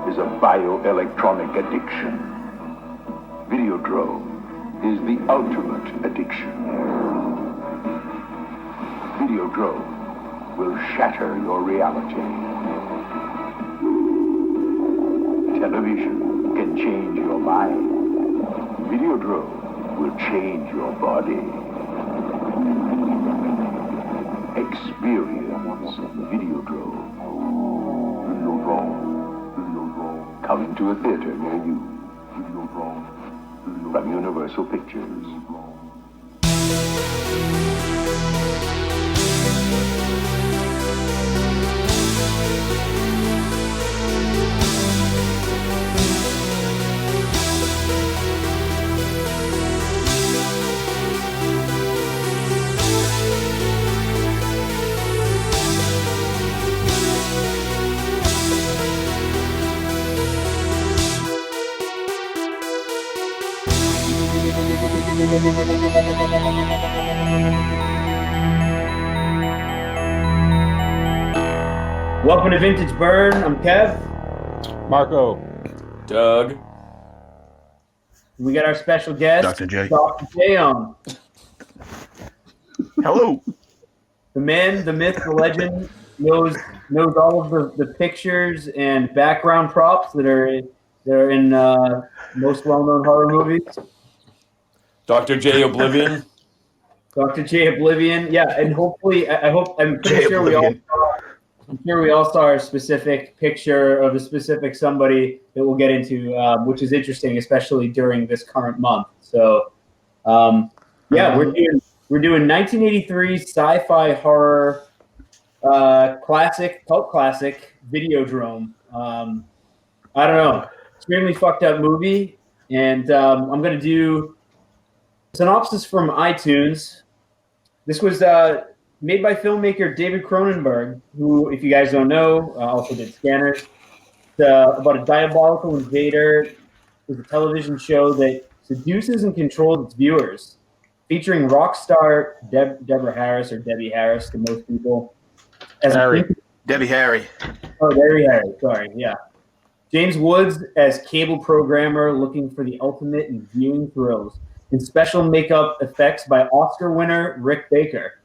is a bioelectronic addiction. Videodrome is the ultimate addiction. Videodrome will shatter your reality. Television can change your mind. Videodrome will change your body. Experience Videodrome. Videodrome. Coming to a theater near you. Videodrome. From Universal Pictures. Welcome to Vintage Burn. I'm Kev. Marco. Doug. We got our special guest, Dr. J. Dr. J on. Hello. The man, the myth, the legend, knows all of the pictures and background props that are in most well-known horror movies. Dr. J Oblivion. Dr. J Oblivion. Yeah, and hopefully, I'm pretty sure we all saw a specific picture of a specific somebody that we'll get into, which is interesting, especially during this current month. So, we're doing 1983 sci-fi horror cult classic Videodrome. I don't know, extremely fucked up movie, and I'm gonna do a synopsis from iTunes. This was made by filmmaker David Cronenberg, who, if you guys don't know, also did Scanners. It's about a diabolical invader. It's a television show that seduces and controls its viewers, featuring rock star Deborah Harris, or Debbie Harris to most people. Debbie Harry. Oh, Debbie Harry. Sorry, yeah. James Woods as cable programmer looking for the ultimate in viewing thrills, and special makeup effects by Oscar winner Rick Baker.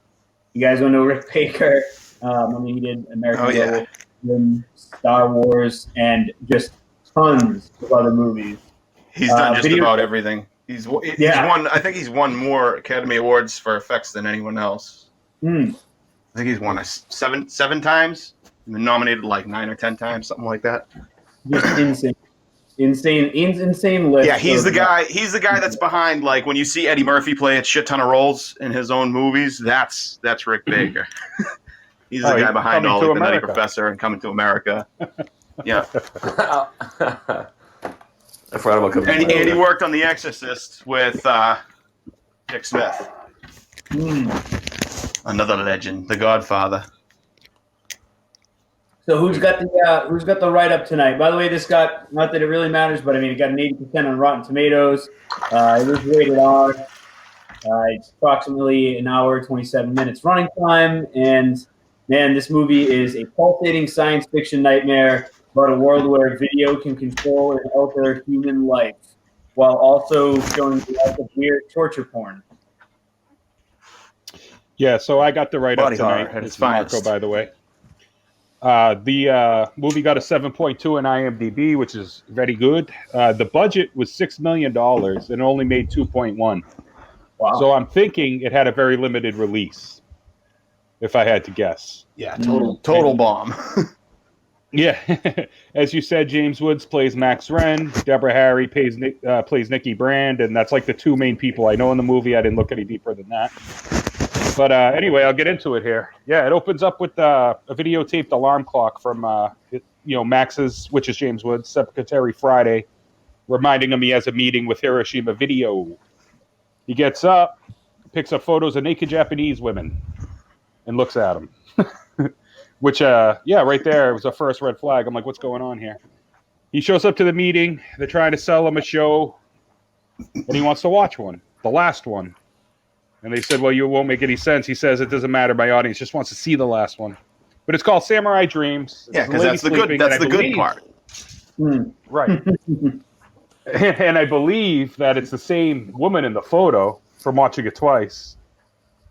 You guys don't know Rick Baker. He did American Werewolf, Star Wars, and just tons of other movies. He's done just about everything. He's won. I think he's won more Academy Awards for effects than anyone else. I think he's won seven times. Been nominated like 9 or 10 times, something like that. Just insane list. Yeah, he's the guy. He's the guy that's behind, like, when you see Eddie Murphy play a shit ton of roles in his own movies. That's Rick Baker. He's the guy behind all, like, the Nutty Professor and Coming to America. Yeah. I forgot about Coming to America. And he worked on The Exorcist with Dick Smith. Another legend, The Godfather. So who's got the write-up tonight? By the way, this got, not that it really matters, but I mean, it got an 80% on Rotten Tomatoes. It is rated R. It's approximately an hour, 27 minutes running time. And man, this movie is a pulsating science fiction nightmare about a world where video can control and alter human life while also showing the life of weird torture porn. Yeah, so I got the write-up Body horror tonight. at its It's Marco, finest. by the way. The movie got a 7.2 on IMDb, which is very good. The budget was $6 million and it only made 2.1. Wow. So I'm thinking it had a very limited release, if I had to guess. Yeah, total bomb. Yeah. As you said, James Woods plays Max Wren. Deborah Harry plays Nikki Brand, and that's like the two main people I know in the movie. I didn't look any deeper than that. But anyway, I'll get into it here. Yeah, it opens up with a videotaped alarm clock from, Max's, which is James Woods' secretary Friday, reminding him he has a meeting with Hiroshima Video. He gets up, picks up photos of naked Japanese women, and looks at them. Which, right there was the first red flag. I'm like, what's going on here? He shows up to the meeting. They're trying to sell him a show, and he wants to watch one, the last one. And they said, well, you won't make any sense. He says, it doesn't matter. My audience just wants to see the last one. But it's called Samurai Dreams. Yeah, because that's the good part. Right. And I believe that it's the same woman in the photo from watching it twice.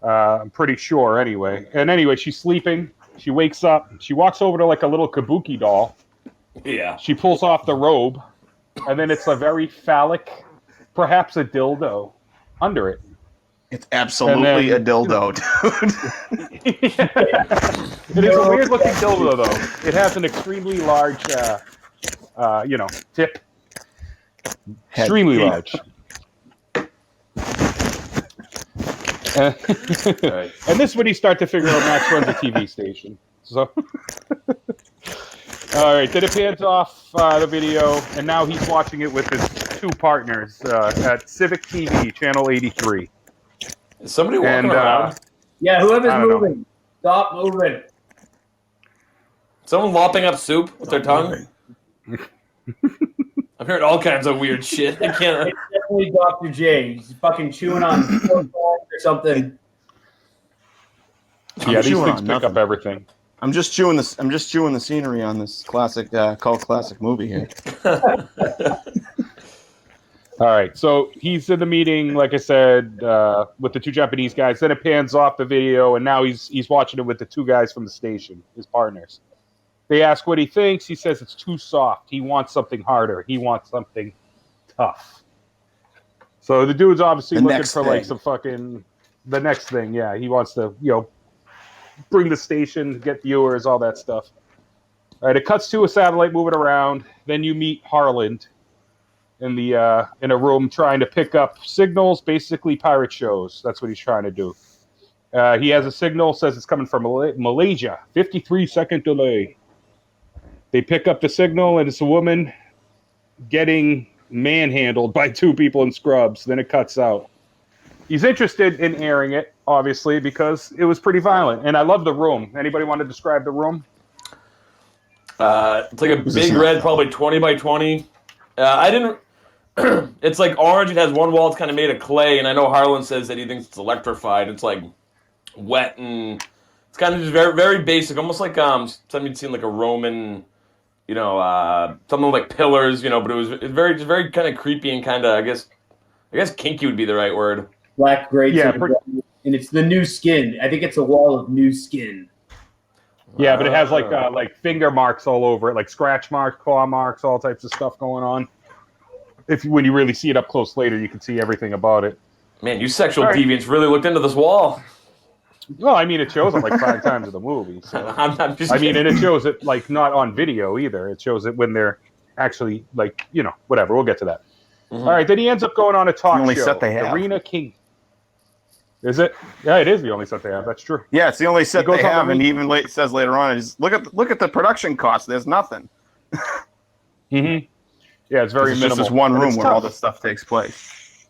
I'm pretty sure anyway. And anyway, she's sleeping. She wakes up. She walks over to like a little kabuki doll. Yeah. She pulls off the robe. And then it's a very phallic, perhaps a dildo under it. It's absolutely a dildo, dude. It is a weird looking dildo, though. It has an extremely large, tip. Extremely large. And this is when you start to figure out Max runs a TV station. So, all right, then it pans off the video, and now he's watching it with his two partners at Civic TV, Channel 83. Is somebody walking around? Yeah, whoever's moving, stop moving. Someone lopping up soup with their tongue? I've heard all kinds of weird shit. I can't. It's definitely Dr. J. He's fucking chewing on or something. Yeah, these things pick up everything. I'm just chewing this. I'm just chewing the scenery on this classic, cult classic movie here. All right, so he's in the meeting, like I said, with the two Japanese guys. Then it pans off the video, and now he's watching it with the two guys from the station, his partners. They ask what he thinks. He says it's too soft. He wants something harder. He wants something tough. So the dude's obviously looking for like some fucking the next thing. Yeah, he wants to bring the station, get viewers, all that stuff. All right, it cuts to a satellite moving around. Then you meet Harland in a room trying to pick up signals, basically pirate shows. That's what he's trying to do. He has a signal, says it's coming from Malaysia. 53-second delay. They pick up the signal, and it's a woman getting manhandled by two people in scrubs. Then it cuts out. He's interested in airing it, obviously, because it was pretty violent. And I love the room. Anybody want to describe the room? It's like a big red, probably 20 by 20. I didn't... It's like orange. It has one wall. It's kind of made of clay. And I know Harlan says that he thinks it's electrified. It's like wet, and it's kind of just very, very basic. Almost like something you'd seen like a Roman... something like pillars, but it was very kind of creepy and kind of, I guess kinky would be the right word. Black grates, and it's the new skin. I think it's a wall of new skin. Yeah, but it has like finger marks all over it, like scratch marks, claw marks, all types of stuff going on. When you really see it up close later, you can see everything about it. Man, you sexual deviants really looked into this wall. Well, I mean, it shows it like 5 times in the movie. So. I'm just kidding. And it shows it like not on video either. It shows it when they're actually like, whatever. We'll get to that. Mm-hmm. All right, then he ends up going on a talk show. The only set they have. Arena King. Is it? Yeah, it is the only set they have. That's true. Yeah, it's the only set they have, and he even says later on, look at the production cost. There's nothing. Mm-hmm. Yeah, it's very minimal. It's just this one room where all this stuff takes place.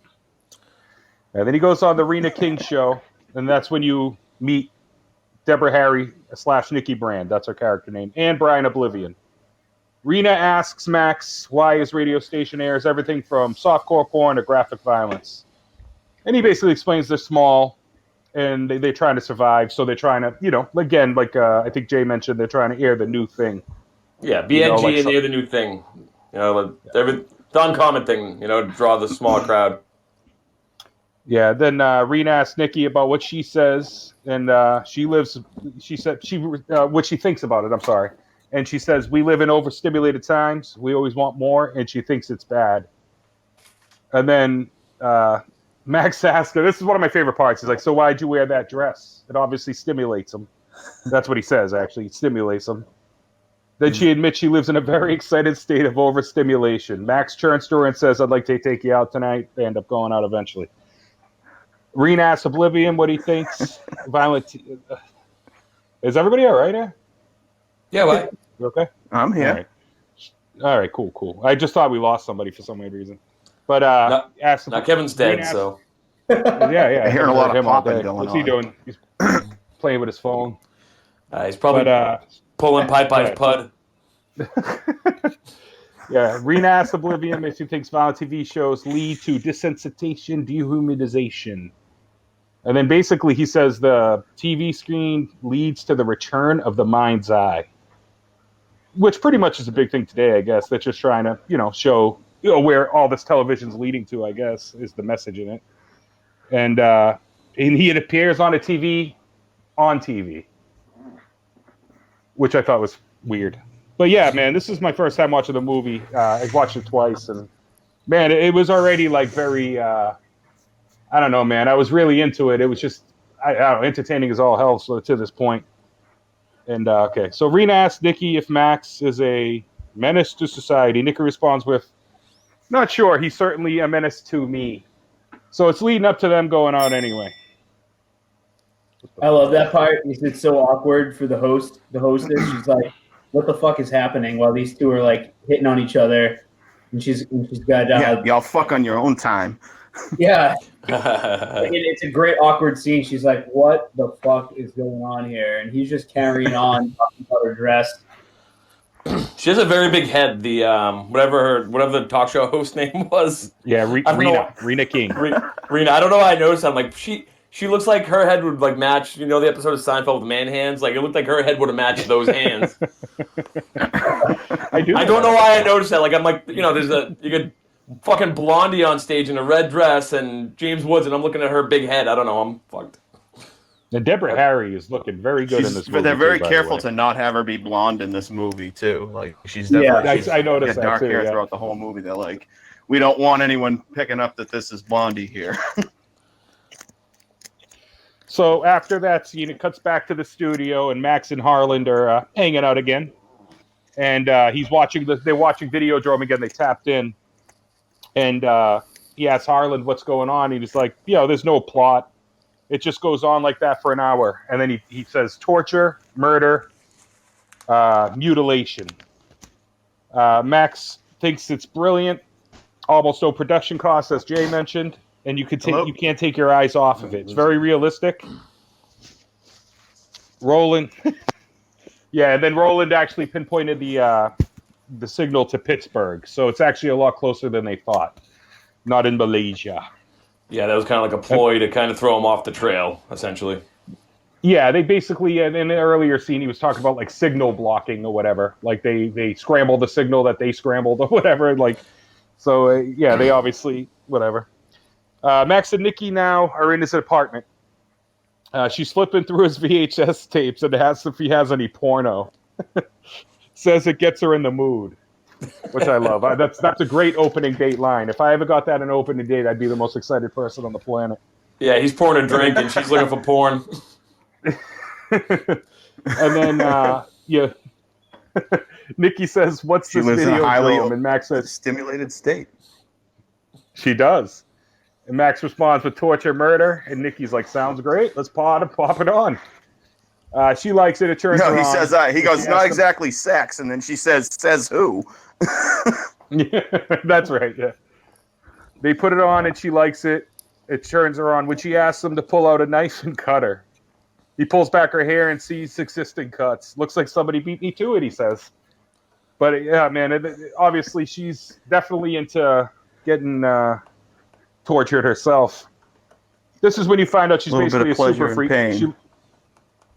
And then he goes on the Rena King show, and that's when you meet Deborah Harry / Nikki Brand. That's her character name. And Brian Oblivion. Rena asks Max why his radio station airs everything from softcore porn to graphic violence. And he basically explains they're small and they're trying to survive. So they're trying to, again, like I think Jay mentioned, they're trying to air the new thing. Yeah, BNG and air the new thing. The uncommon thing, draw the small crowd. Yeah, then Rena asks Nikki about what she says, and what she thinks about it, I'm sorry. And she says, we live in overstimulated times. We always want more, and she thinks it's bad. And then Max asks her, this is one of my favorite parts. He's like, so why'd you wear that dress? It obviously stimulates him. That's what he says, actually. It stimulates him. Then she admits she lives in a very excited state of overstimulation. Max turns to her and says, I'd like to take you out tonight. They end up going out eventually. Rena asks Oblivion what he thinks. Violent. Is everybody all right here? Yeah, what? You okay? I'm here. All right, cool. I just thought we lost somebody for some weird reason. But now Kevin's dead, so. Yeah. I'm hearing a lot of popping going on. What's he doing? He's playing with his phone. He's probably pulling Popeye's pud. Yeah, Rena asks Oblivion if he thinks violent TV shows lead to desensitization, dehumanization. And then basically he says the TV screen leads to the return of the mind's eye. which pretty much is a big thing today, I guess. That's just trying to, show, where all this television's leading to, I guess, is the message in it. And he appears on TV, which I thought was weird. But yeah, man, this is my first time watching the movie. I've watched it twice, and man, it was already like very, I don't know, man. I was really into it. It was just, I don't know, entertaining as all hell to this point. And okay, so Rena asks Nikki if Max is a menace to society. Nikki responds with, "Not sure. He's certainly a menace to me." So it's leading up to them going out anyway. I love that part. It's so awkward for the hostess. She's like, "What the fuck is happening?" While these two are like hitting on each other, and she's got y'all fuck on your own time. Yeah, it's a great awkward scene. She's like, "What the fuck is going on here?" And he's just carrying on, talking about her dress. She has a very big head. The whatever the talk show host name was. Yeah, Rena King. Rena. I don't know why I noticed that. I'm like, she looks like her head would like match. You know the episode of Seinfeld with man hands. Like it looked like her head would have matched those hands. I don't know why I noticed that. Like I'm like, you could fucking Blondie on stage in a red dress and James Woods, and I'm looking at her big head. I don't know. I'm fucked. Now, Deborah Harry is looking very good in this movie. But they're very careful to not have her be blonde in this movie, too. Like, she's definitely I noticed that dark too, hair throughout the whole movie. They're like, we don't want anyone picking up that this is Blondie here. So after that scene, it cuts back to the studio, and Max and Harland are hanging out again. And they're watching Videodrome again. They tapped in. And he asks Harland what's going on. He's like, there's no plot. It just goes on like that for an hour. And then he says torture, murder, mutilation. Max thinks it's brilliant. Almost no production costs, as Jay mentioned. And you can't take your eyes off of it. It's very realistic. Roland. Yeah, and then Roland actually pinpointed the signal to Pittsburgh. So it's actually a lot closer than they thought. Not in Malaysia. Yeah, that was kind of like a ploy to kind of throw him off the trail, essentially. Yeah, they basically, in the earlier scene, he was talking about like signal blocking or whatever. Like they scrambled the signal that they scrambled or whatever. Like, so yeah, they obviously, whatever. Max and Nikki now are in his apartment. She's flipping through his VHS tapes and asks if he has any porno. Says it gets her in the mood, which I love. That's a great opening date line. If I ever got that in an opening date, I'd be the most excited person on the planet. Yeah, he's pouring a drink and she's looking for porn. And then, Nikki says, "What's this Videodrome?" And Max says, "Stimulated state." She does. And Max responds with torture, murder. And Nikki's like, "Sounds great. Let's pop it on." She likes it. It turns her on. No, he says, he goes, "Not exactly sex." And then she says who? Yeah, that's right. Yeah. They put it on and she likes it. It turns her on. When she asks him to pull out a knife and cut her, he pulls back her hair and sees existing cuts. Looks like somebody beat me to it, he says. But yeah, man, obviously she's definitely into getting tortured herself. This is when you find out she's basically a super freak.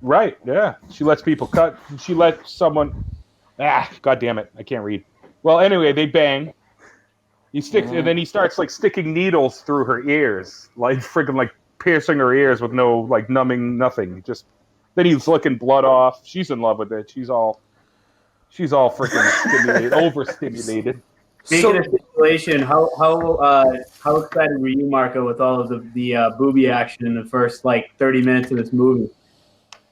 Right, yeah. She lets people cut. She lets someone... God damn it. I can't read. Well, anyway, they bang. And then he starts like sticking needles through her ears. Like freaking like piercing her ears with no like numbing nothing. Then he's licking blood off. She's in love with it. She's all freaking stimulated, overstimulated. Speaking of stimulation, how excited were you, Marco, with all of the booby action in the first like 30 minutes of this movie?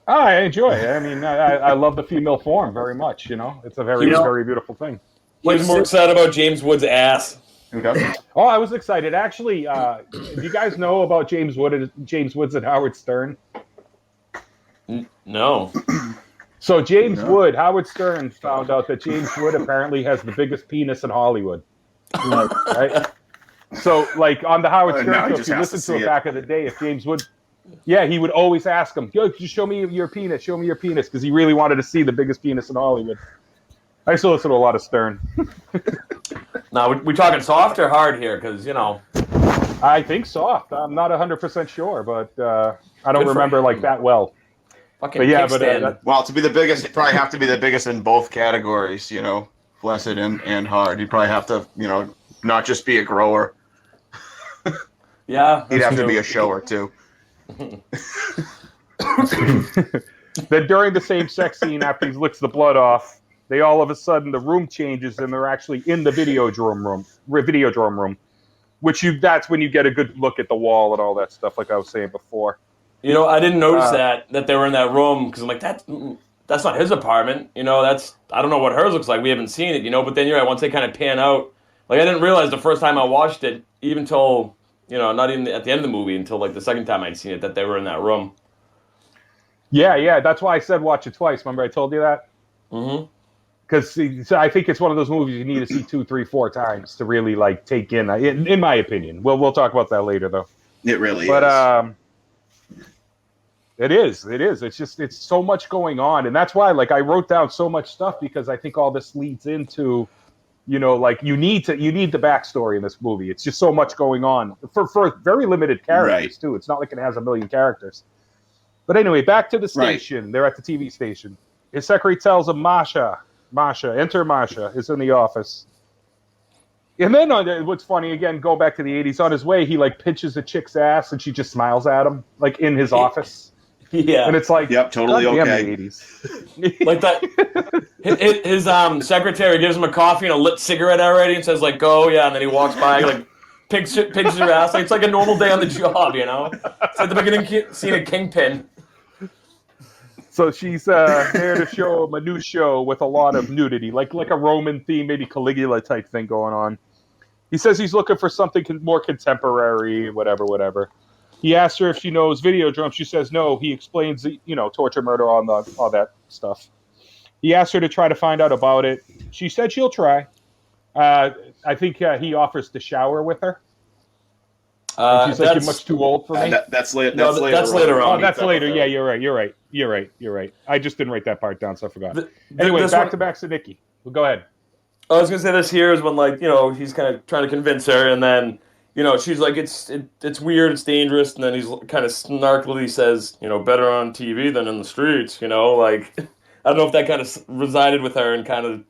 Oh, I enjoy it. I mean, I love the female form very much. It's a very, very beautiful thing. He was more excited about James Woods' ass. Okay. Oh, I was excited. Actually, do you guys know about James Woods and Howard Stern? No. So Wood, Howard Stern found out that James Wood apparently has the biggest penis in Hollywood. Right? So, like on the Howard Stern show, if you listen to it back in the day, if James Wood, he would always ask him, "Yo, just show me your penis, because he really wanted to see the biggest penis in Hollywood. I used to listen to a lot of Stern. Now, we talking soft or hard here? Because, I think soft. I'm not 100% sure, but I don't remember like that well. Fucking But yeah, kickstand. Well, to be the biggest, he'd probably have to be the biggest in both categories, you know, flaccid and hard. He'd probably have to, you know, not just be a grower. Yeah, He'd have true. to be a shower too. Then during the same sex scene, after he licks the blood off, they all of a sudden the room changes and they're actually in the Videodrome room, that's when you get a good look at the wall and all that stuff, like I was saying before. You know, I didn't notice that they were in that room because I'm like, that's not his apartment. You know, I don't know what hers looks like. We haven't seen it, you know. But then you're right. Once they kind of pan out, like I didn't realize the first time I watched it, even till, you know, not even at the end of the movie, until like the second time I'd seen it, that they were in that room. Yeah, that's why I said watch it twice. Remember I told you that? Mm-hmm. Because I think it's one of those movies you need to see 2, 3, 4 times to really like take in my opinion. We'll talk about that later though. It really is. It is. It's so much going on, and that's why like I wrote down so much stuff because I think all this leads into, you know, like you need the backstory in this movie. It's just so much going on for very limited characters too. It's not like it has a million characters. But anyway, back to the station. Right. They're at the TV station. His secretary tells him Masha, enter Masha, is in the office. And then what's funny, again, go back to the 80s, on his way, he like pinches a chick's ass and she just smiles at him, like in his office. Yeah. And it's like, yep, totally okay. The 80s. Like that. His secretary gives him a coffee and a lit cigarette already and says like, go, yeah. And then he walks by, like, pinches her ass. Like, it's like a normal day on the job, you know? It's like the beginning scene of Kingpin. So she's there to show him a new show with a lot of nudity, like a Roman theme, maybe Caligula type thing going on. He says he's looking for something more contemporary, whatever. He asks her if she knows Videodrome. She says no. He explains, you know, torture, murder, all that stuff. He asks her to try to find out about it. She said she'll try. I think he offers to shower with her. And she's like, you're much too old for me. That's later. That's later on. Oh, that's later. Yeah, you're right. I just didn't write that part down, so I forgot. Anyway, back to Nikki. Well, go ahead. I was gonna say this here is when, like, you know, he's kind of trying to convince her, and then, you know, she's like, it's weird, it's dangerous, and then he's kind of snarkily says, you know, better on TV than in the streets, you know, like, I don't know if that kind of resided with her and kind of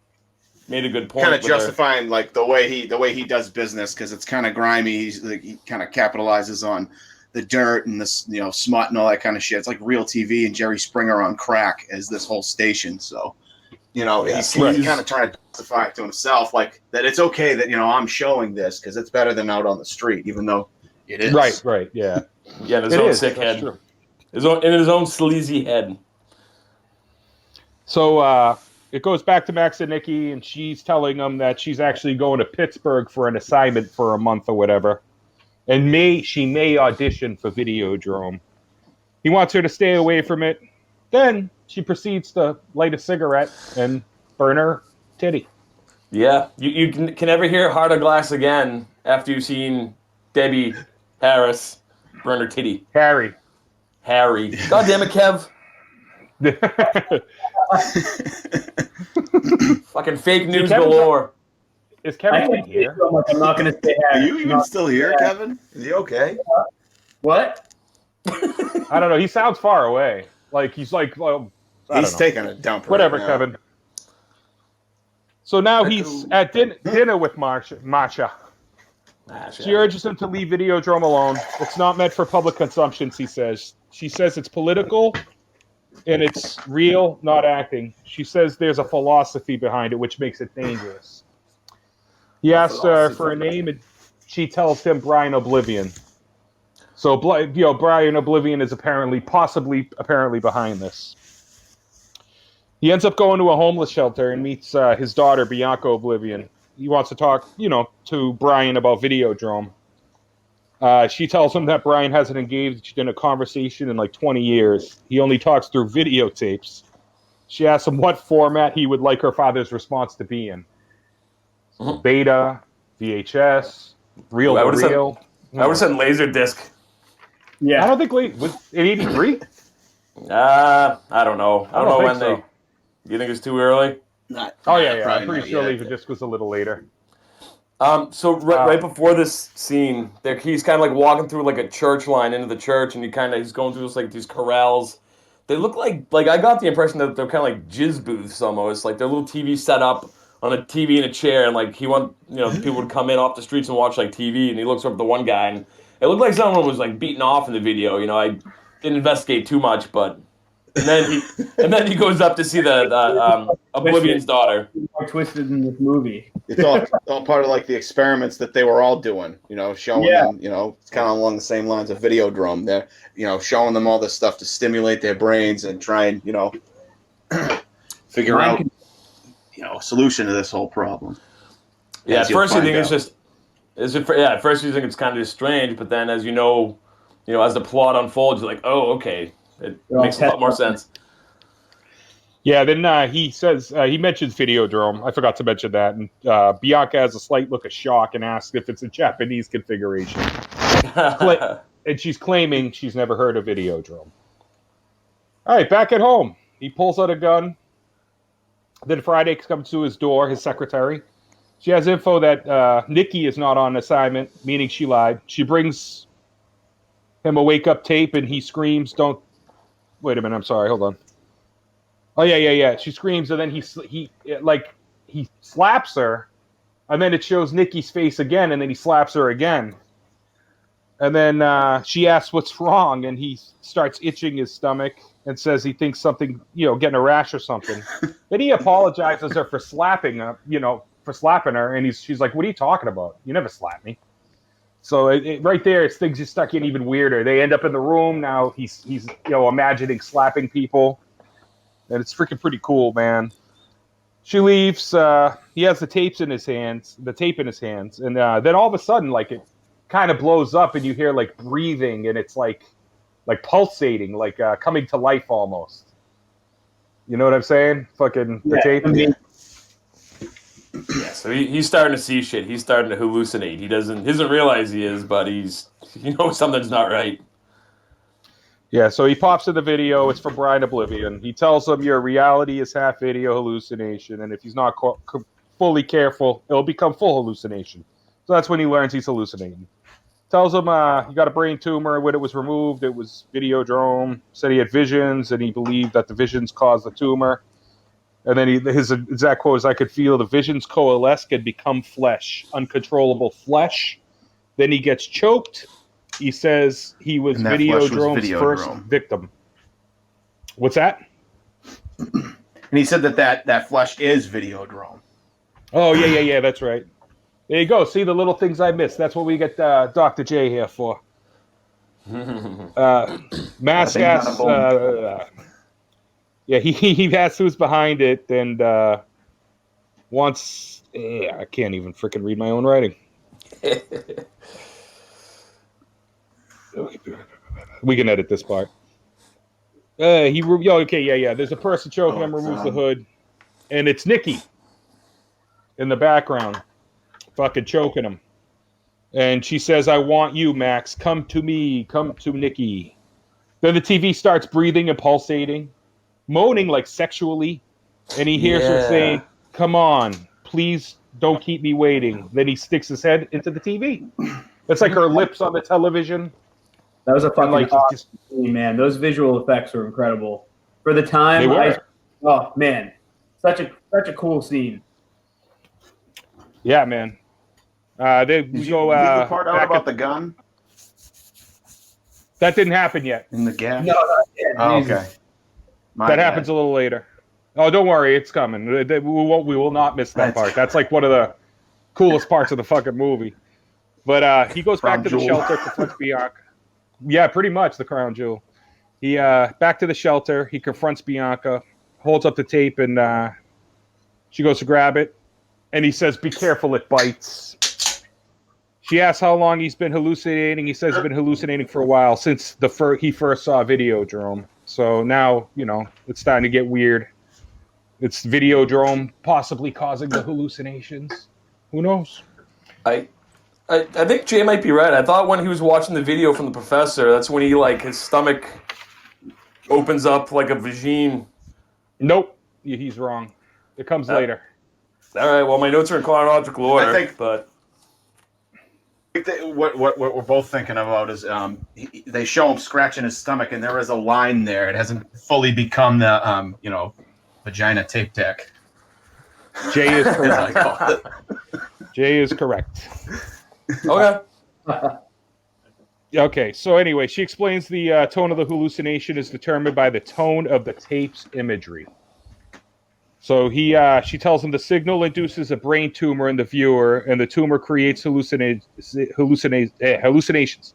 made a good point. Kind of justifying like the way he does business, because it's kind of grimy. He kind of capitalizes on the dirt and this, you know, smut and all that kind of shit. It's like real TV and Jerry Springer on crack as this whole station. So, you know, he's kind of trying to justify it to himself, like that it's okay that, you know, I'm showing this because it's better than out on the street, even though it is. Right, yeah. Yeah, in his own sick head. True. In his own sleazy head. So, it goes back to Max and Nikki, and she's telling them that she's actually going to Pittsburgh for an assignment for a month or whatever. And she may audition for Videodrome. He wants her to stay away from it. Then she proceeds to light a cigarette and burn her titty. Yeah, you can never hear Heart of Glass again after you've seen Debbie Harris burn her titty. Harry. God damn it, Kev. Fucking fake news galore. Is Kevin here? I'm not going to say Are you even still here, Kevin? Is he okay? What? I don't know. He sounds far away. Like he's like, well, he's taking a dump. Whatever, right Kevin. So now he's at dinner with Masha. She urges him to leave Videodrome alone. It's not meant for public consumption, she says. She says it's political. And it's real, not acting. She says there's a philosophy behind it, which makes it dangerous. He asks her for a name, and she tells him Brian Oblivion. So, you know, Brian Oblivion is apparently behind this. He ends up going to a homeless shelter and meets his daughter, Bianca Oblivion. He wants to talk, you know, to Brian about Videodrome. She tells him that Brian hasn't engaged in a conversation in like 20 years. He only talks through videotapes. She asks him what format he would like her father's response to be in. So beta, VHS, reel to reel. I would have said Laserdisc. Yeah. I don't think was in 83? I don't know. I don't know when so. You think it's too early? Yeah. I'm pretty sure Laserdisc was a little later. So right before this scene, he's kind of like walking through like a church line into the church, and he's going through this, like these corrals They look like I got the impression that they're kind of like jizz booths almost. Like their little TV set up on a TV in a chair, and like people would come in off the streets and watch like TV, and he looks up at the one guy, and it looked like someone was like beaten off in the video. I didn't investigate too much, but and then he goes up to see the Oblivion's daughter. More twisted in this movie. It's all part of like the experiments that they were all doing. Showing them. It's kind of along the same lines of Videodrome. They're showing them all this stuff to stimulate their brains and try and figure out a solution to this whole problem. Yeah, at first you think at first you think it's kind of just strange, but then as as the plot unfolds, you're like, oh, okay, it makes a lot more sense. Yeah, then he says, he mentions Videodrome. I forgot to mention that. And Bianca has a slight look of shock and asks if it's a Japanese configuration. And she's claiming she's never heard of Videodrome. All right, back at home. He pulls out a gun. Then Friday comes to his door, his secretary. She has info that Nikki is not on assignment, meaning she lied. She brings him a wake-up tape, and he screams, don't... Wait a minute, I'm sorry, hold on. Oh, yeah. She screams, and then he slaps her, and then it shows Nikki's face again, and then he slaps her again. And then she asks what's wrong, and he starts itching his stomach and says he thinks something, getting a rash or something. Then he apologizes her for slapping her, and she's like, what are you talking about? You never slapped me. So right there, things just start getting even weirder. They end up in the room. Now he's imagining slapping people. And it's freaking pretty cool, man. She leaves. He has the tape in his hands. And then all of a sudden, like, it kind of blows up and you hear like breathing, and it's like pulsating, like coming to life almost. You know what I'm saying? Fucking the tape. Yeah, so he's starting to see shit. He's starting to hallucinate. He doesn't realize he is, but he knows something's not right. Yeah, so he pops in the video. It's from Brian Oblivion. He tells him your reality is half video hallucination, and if he's not fully careful, it'll become full hallucination. So that's when he learns he's hallucinating. Tells him he got a brain tumor. When it was removed, it was Videodrome. Said he had visions, and he believed that the visions caused the tumor. And then his exact quote is, I could feel the visions coalesce and become flesh, uncontrollable flesh. Then he gets choked. He says he was Videodrome's first victim. What's that? And he said that flesh is Videodrome. Oh, yeah, that's right. There you go. See the little things I missed. That's what we get Dr. J here for. Mask asks... Yeah, he asks who's behind it, and wants... I can't even freaking read my own writing. We can edit this part. There's a person choking him, removes the hood, and it's Nikki in the background, fucking choking him. And she says, I want you, Max. Come to me. Come to Nikki. Then the TV starts breathing and pulsating, moaning like sexually, and he hears her saying, come on, please don't keep me waiting. Then he sticks his head into the TV. It's like her lips on the television. That was a fucking awesome scene, man. Those visual effects were incredible. For the time, they were. Oh, man. Such a cool scene. Yeah, man. Did you leave the part out about the gun? That didn't happen yet. In the gas? No, not yet. Oh, okay. That happens a little later. Oh, don't worry. It's coming. We will not miss that part. That's like one of the coolest parts of the fucking movie. But he goes back to the shelter, confronts Bianca. Yeah, pretty much the crown jewel. He back to the shelter. He confronts Bianca, holds up the tape, and she goes to grab it. And he says, be careful, it bites. She asks how long he's been hallucinating. He says he's been hallucinating for a while, since he first saw Videodrome. So now, it's starting to get weird. It's Videodrome possibly causing the hallucinations. Who knows? I think Jay might be right. I thought when he was watching the video from the professor, that's when he, his stomach opens up like a vagine. Nope. He's wrong. It comes later. All right. Well, my notes are in chronological order, but... what we're both thinking about is they show him scratching his stomach, and there is a line there. It hasn't fully become the vagina tape deck. Jay is correct. Jay is correct. Okay. Okay, so anyway, she explains the tone of the hallucination is determined by the tone of the tape's imagery. So she tells him the signal induces a brain tumor in the viewer, and the tumor creates hallucinations.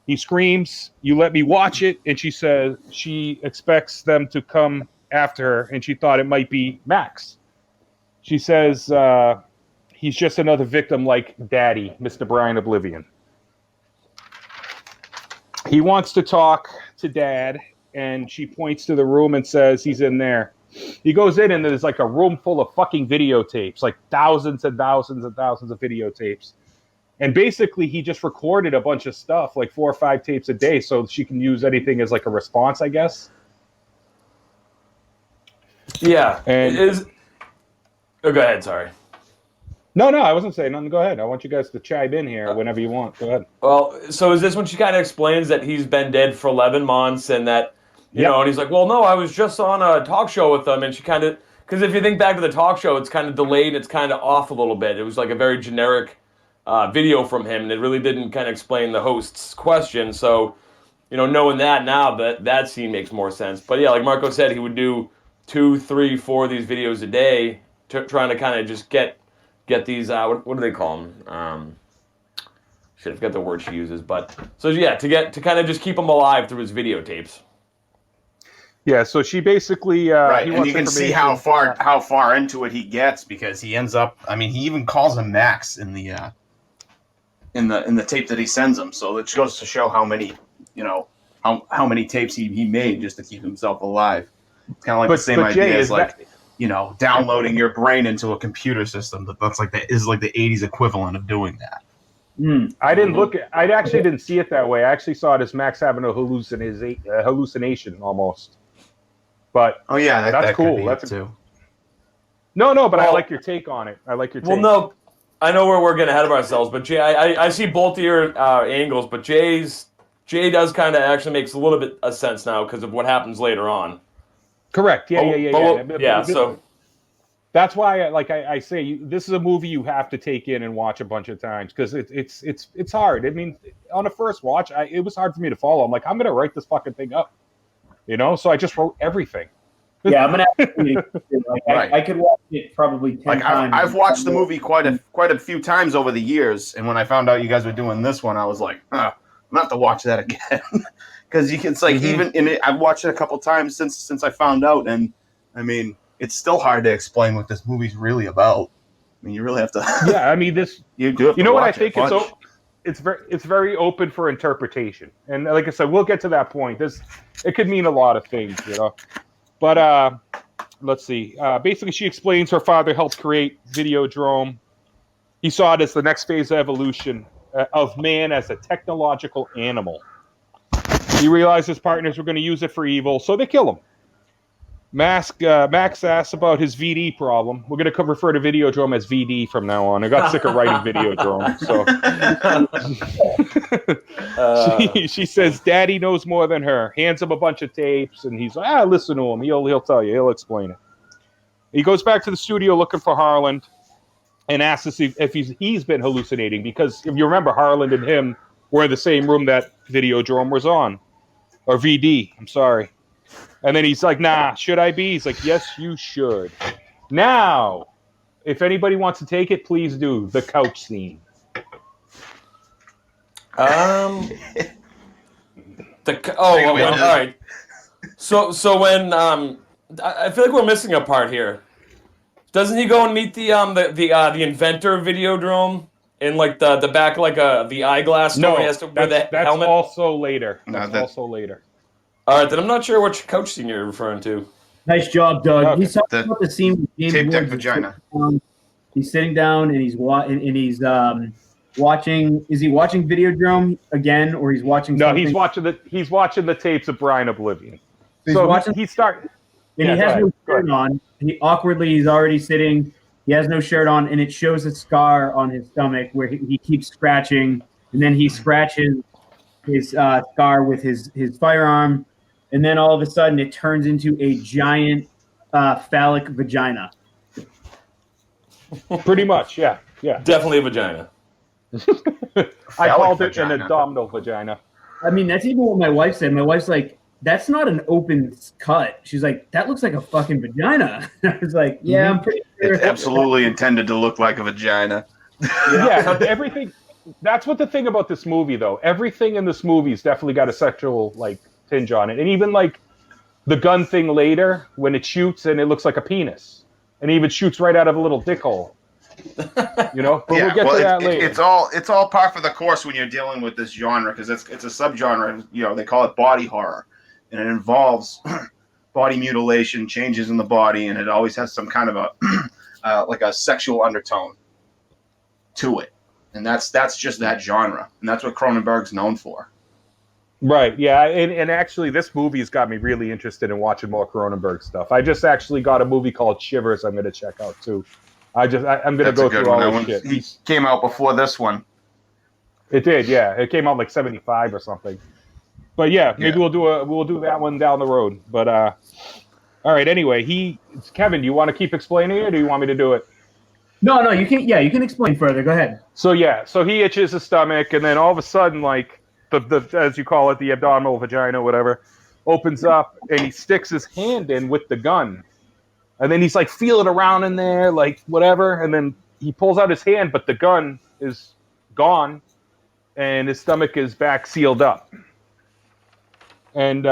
He screams, "You let me watch it," and she says she expects them to come after her, and she thought it might be Max. She says he's just another victim like Daddy, Mr. Brian Oblivion. He wants to talk to Dad, and she points to the room and says he's in there. He goes in, and there's like a room full of fucking videotapes, like thousands and thousands and thousands of videotapes. And basically, he just recorded a bunch of stuff, like 4 or 5 tapes a day, so she can use anything as like a response, I guess. Yeah. And Oh, go ahead. Sorry. No, I wasn't saying nothing. Go ahead. I want you guys to chime in here whenever you want. Go ahead. Well, so is this when she kind of explains that he's been dead for 11 months and that, you know, and he's like, well, no, I was just on a talk show with them. And she kind of, because if you think back to the talk show, it's kind of delayed. It's kind of off a little bit. It was like a very generic video from him. And it really didn't kind of explain the host's question. So, knowing that now, that scene makes more sense. But yeah, like Marco said, he would do 2, 3, 4 of these videos a day, trying to kind of just get these, what do they call them? Shit, I forget the word she uses, but so yeah, to kind of just keep him alive through his videotapes. Yeah, so she basically right, and you can see how far into it he gets because he ends up. I mean, he even calls him Max in the tape that he sends him. So it goes to show how many how many tapes he made just to keep himself alive. It's kind of like the same idea as like. Downloading your brain into a computer system. That's like the 80s equivalent of doing that. I didn't look at. I actually didn't see it that way. I actually saw it as Max having a hallucination almost. But oh yeah, that's cool. Could be that's too. No, but I like your take on it. Well, no, I know we're getting ahead of ourselves, but Jay, I see both of your angles, but Jay does kind of actually makes a little bit of sense now because of what happens later on. Correct. Yeah. So that's why, I say, this is a movie you have to take in and watch a bunch of times because it's hard. I mean, on the first watch, it was hard for me to follow. I'm like, I'm gonna write this fucking thing up, So I just wrote everything. Yeah, I'm gonna. I could watch it probably 10 times. I've watched the movie quite a few times over the years, and when I found out you guys were doing this one, I was like, I'm gonna have to watch that again. Because it's like even in it, I've watched it a couple times since I found out, and I mean it's still hard to explain what this movie's really about. I mean, you really have to. Yeah, I mean this. You do. Have to what I watch think it's very open for interpretation, and like I said, we'll get to that point. It could mean a lot of things, But let's see. Basically, she explains her father helped create Videodrome. He saw it as the next phase of evolution of man as a technological animal. He realized his partners were going to use it for evil, so they kill him. Max asks about his VD problem. We're going to refer to Videodrome as VD from now on. I got sick of writing Videodrome, so she says Daddy knows more than her. Hands him a bunch of tapes, and he's like, listen to him. He'll tell you. He'll explain it. He goes back to the studio looking for Harland and asks if he's been hallucinating because if you remember, Harland and him were in the same room that Videodrome was on. Or VD, I'm sorry. And then he's like, nah, should I be? He's like, yes, you should. Now, if anybody wants to take it, please do. The couch scene. All right. So when I feel like we're missing a part here. Doesn't he go and meet the inventor of Videodrome in like the back the eyeglass store? No, he has to wear the that's helmet? also later. That's also later. All right, then I'm not sure which couch scene you're referring to. Nice job, Doug. Okay. He's talking about the scene with James tape deck Woods. vagina. He's sitting down and he's watching. Is he watching Videodrome again, or he's watching? No, something? he's watching the tapes of Brian Oblivion. So watching. He started. And he has no shirt on. He's already sitting. He has no shirt on, and it shows a scar on his stomach where he keeps scratching and then he scratches his scar with his firearm, and then all of a sudden it turns into a giant phallic vagina. Pretty much, yeah. Definitely a vagina. I called it vagina. an abdominal vagina. I mean, that's even what my wife said. My wife's like, that's not an open cut. She's like, that looks like a fucking vagina. I was like, yeah, I'm pretty sure. It's absolutely intended to look like a vagina. Yeah, everything. That's what the thing about this movie, though. Everything in this movie's definitely got a sexual tinge on it, and even the gun thing later when it shoots and it looks like a penis, and it even shoots right out of a little dick hole. But we'll get to that later. It's all par for the course when you're dealing with this genre, because it's a subgenre. They call it body horror, and it involves body mutilation, changes in the body, and it always has some kind of a like a sexual undertone to it. And that's just that genre, and that's what Cronenberg's known for. Right, yeah, and actually this movie has got me really interested in watching more Cronenberg stuff. I just actually got a movie called Shivers I'm going to check out, too. I'm going to go through all this shit. He came out before this one. It did, yeah. It came out like 75 or something. But yeah, maybe we'll do that one down the road. But all right, anyway, Kevin, do you want to keep explaining it, or do you want me to do it? No, you can. Yeah, you can explain further. Go ahead. So he itches his stomach, and then all of a sudden, the as you call it, the abdominal vagina, whatever, opens up, and he sticks his hand in with the gun, and then he's feeling around in there, whatever, and then he pulls out his hand, but the gun is gone, and his stomach is back sealed up, and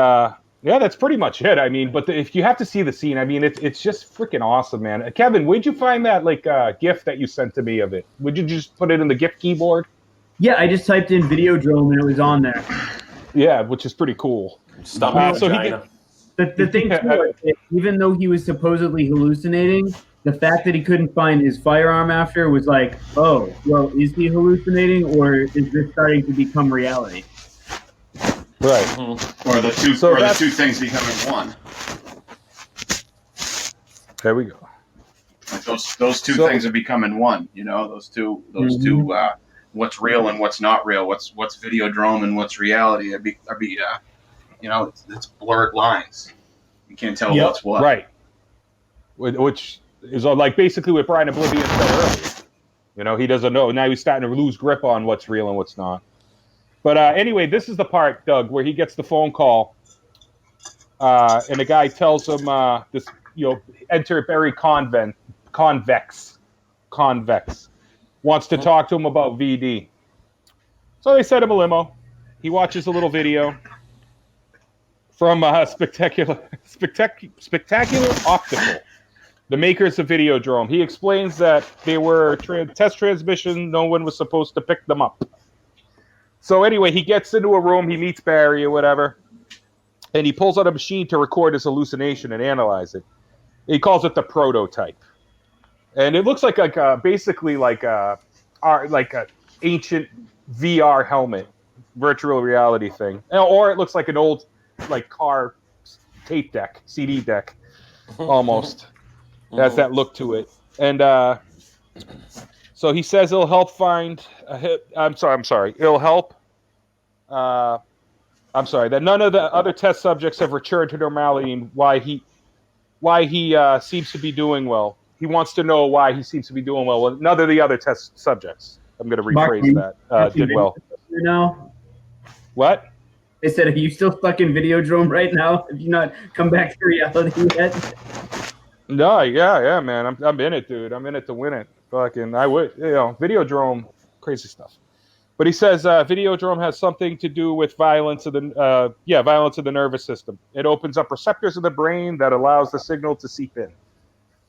that's pretty much it. I mean, but if you have to see the scene, I mean, it's just freaking awesome, man. Kevin, where'd you find that GIF that you sent to me of it? Would you just put it in the GIF keyboard? Yeah, I just typed in Videodrome and it was on there. Yeah, which is pretty cool. Vagina. The thing too, even though he was supposedly hallucinating, the fact that he couldn't find his firearm after was like, oh, well, is he hallucinating, or is this starting to become reality? Right. Mm-hmm. Or the two things becoming one. There we go. Like those two things are becoming one. Those two. What's real and what's not real. What's Videodrome and what's reality. It's blurred lines. You can't tell what's what. Right. Which is basically what Brian Oblivion said earlier. He doesn't know. Now he's starting to lose grip on what's real and what's not. But anyway, this is the part, Doug, where he gets the phone call, and the guy tells him enter Barry Convex, wants to talk to him about VD. So they set him a limo. He watches a little video from Spectacular Optical, the makers of Videodrome. He explains that they were test transmission. No one was supposed to pick them up. So anyway, he gets into a room, he meets Barry or whatever, and he pulls out a machine to record his hallucination and analyze it. He calls it the prototype. And it looks basically like a ancient VR helmet, virtual reality thing. Or it looks like an old car tape deck, CD deck, almost. Has that look to it. And so he says it'll help find it'll help. That none of the other test subjects have returned to normality, and why he seems to be doing well. He wants to know why he seems to be doing well. None of the other test subjects. I'm going to rephrase that. Did well. Now? What? They said, are you still stuck in Videodrome right now? Have you not come back to reality yet? No, yeah, man. I'm in it, dude. I'm in it to win it. Fucking, I would, Videodrome, crazy stuff. But he says Videodrome has something to do with violence of the nervous system. It opens up receptors in the brain that allows the signal to seep in.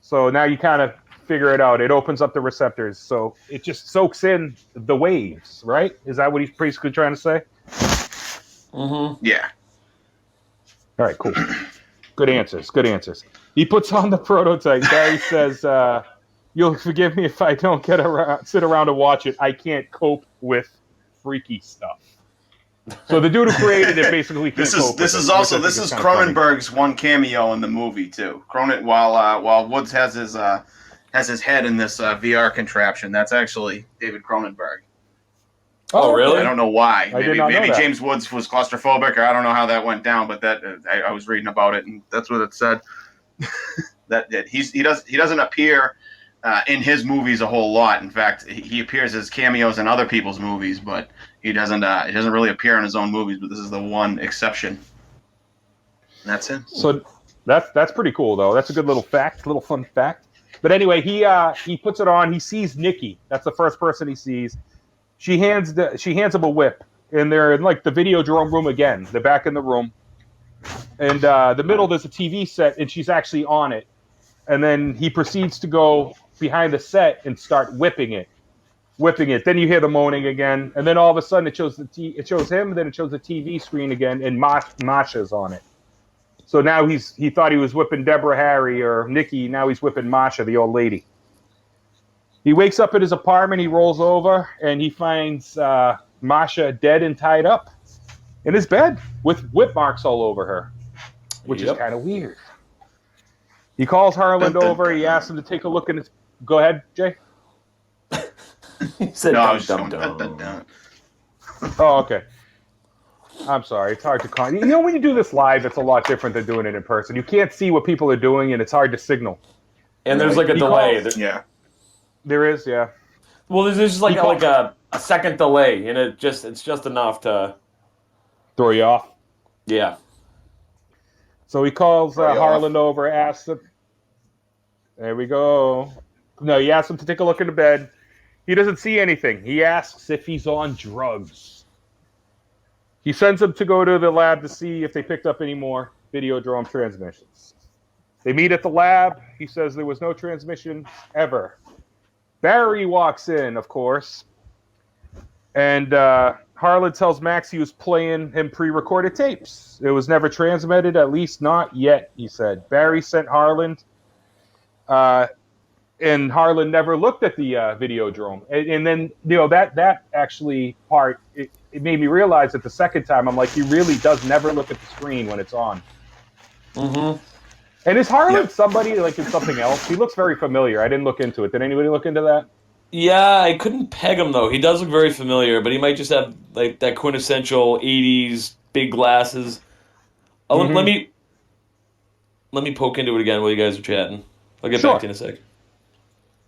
So now you kind of figure it out. It opens up the receptors, so it just soaks in the waves, right? Is that what he's basically trying to say? Mm-hmm. Yeah. All right, cool. Good answers. He puts on the prototype. Barry says, "You'll forgive me if I don't sit around and watch it. I can't cope with freaky stuff." So the dude who created it basically this is Cronenberg's one cameo in the movie too. While Woods has his head in this VR contraption, that's actually David Cronenberg. Oh, really? I don't know why. I did not know Maybe that. James Woods was claustrophobic, or I don't know how that went down. But that I was reading about it, and that's what it said. that he doesn't appear in his movies a whole lot. In fact, he appears as cameos in other people's movies, but he doesn't really appear in his own movies. But this is the one exception. And that's it. So that's pretty cool, though. That's a good little fun fact. But anyway, he puts it on. He sees Nikki. That's the first person he sees. She hands him a whip, and they're in like the Videodrome room again. They're back in the room, and the middle there's a TV set, and she's actually on it. And then he proceeds to go behind the set and start whipping it. Then you hear the moaning again, and then all of a sudden it shows him, then it shows the TV screen again, and Masha's on it. So now he thought he was whipping Deborah Harry or Nikki. Now he's whipping Masha, the old lady. He wakes up at his apartment. He rolls over and he finds Masha dead and tied up in his bed with whip marks all over her, which is kind of weird. He calls Harland over. He asks him to take a look at his. Go ahead, Jay. He said, No, I was dum, just dum, going, dum. Oh, okay. I'm sorry. It's hard to call. You know, when you do this live, it's a lot different than doing it in person. You can't see what people are doing, and it's hard to signal. And there's like a delay. Yeah. There is, yeah. Well, there's just like a second delay, and it's just enough to Throw you off. Yeah. So he calls Throw you Harland over, asks him. There we go. No, he asks him to take a look at the bed. He doesn't see anything. He asks if he's on drugs. He sends him to go to the lab to see if they picked up any more Videodrome transmissions. They meet at the lab. He says there was no transmission ever. Barry walks in, of course. And Harland tells Max he was playing him pre-recorded tapes. It was never transmitted, at least not yet, he said. Barry sent Harland, and Harland never looked at the Videodrome. And then, you know, that actually part, it made me realize that the second time, I'm like, he really does never look at the screen when it's on. Mm-hmm. And is Harland somebody like in something else? He looks very familiar. I didn't look into it. Did anybody look into that? Yeah, I couldn't peg him though. He does look very familiar, but he might just have like that quintessential '80s big glasses. Mm-hmm. Let me poke into it again while you guys are chatting. I'll get Sure. back to you in a sec.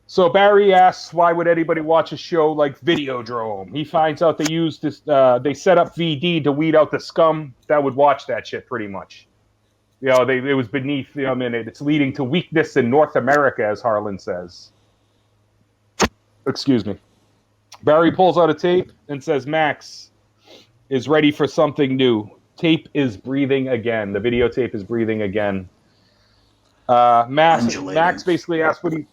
So Barry asks, why would anybody watch a show like Videodrome? He finds out they used this. They set up VD to weed out the scum that would watch that shit, pretty much. You know, it was beneath them, and it's leading to weakness in North America, as Harland says. Excuse me. Barry pulls out a tape and says Max is ready for something new. Tape is breathing again. The videotape is breathing again. Max basically asks what he...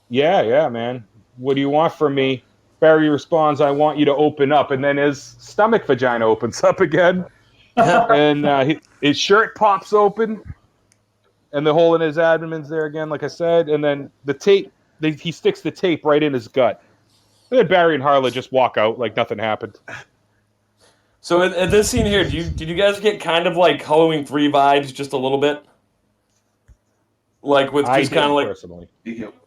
Yeah, man. What do you want from me? Barry responds, I want you to open up. And then his stomach vagina opens up again. And his shirt pops open. And the hole in his abdomen's there again, like I said. And then the tape... he sticks the tape right in his gut. And then Barry and Harlan just walk out like nothing happened. So at this scene here, did you guys get kind of like Halloween 3 vibes just a little bit? Like with just kind of like personally.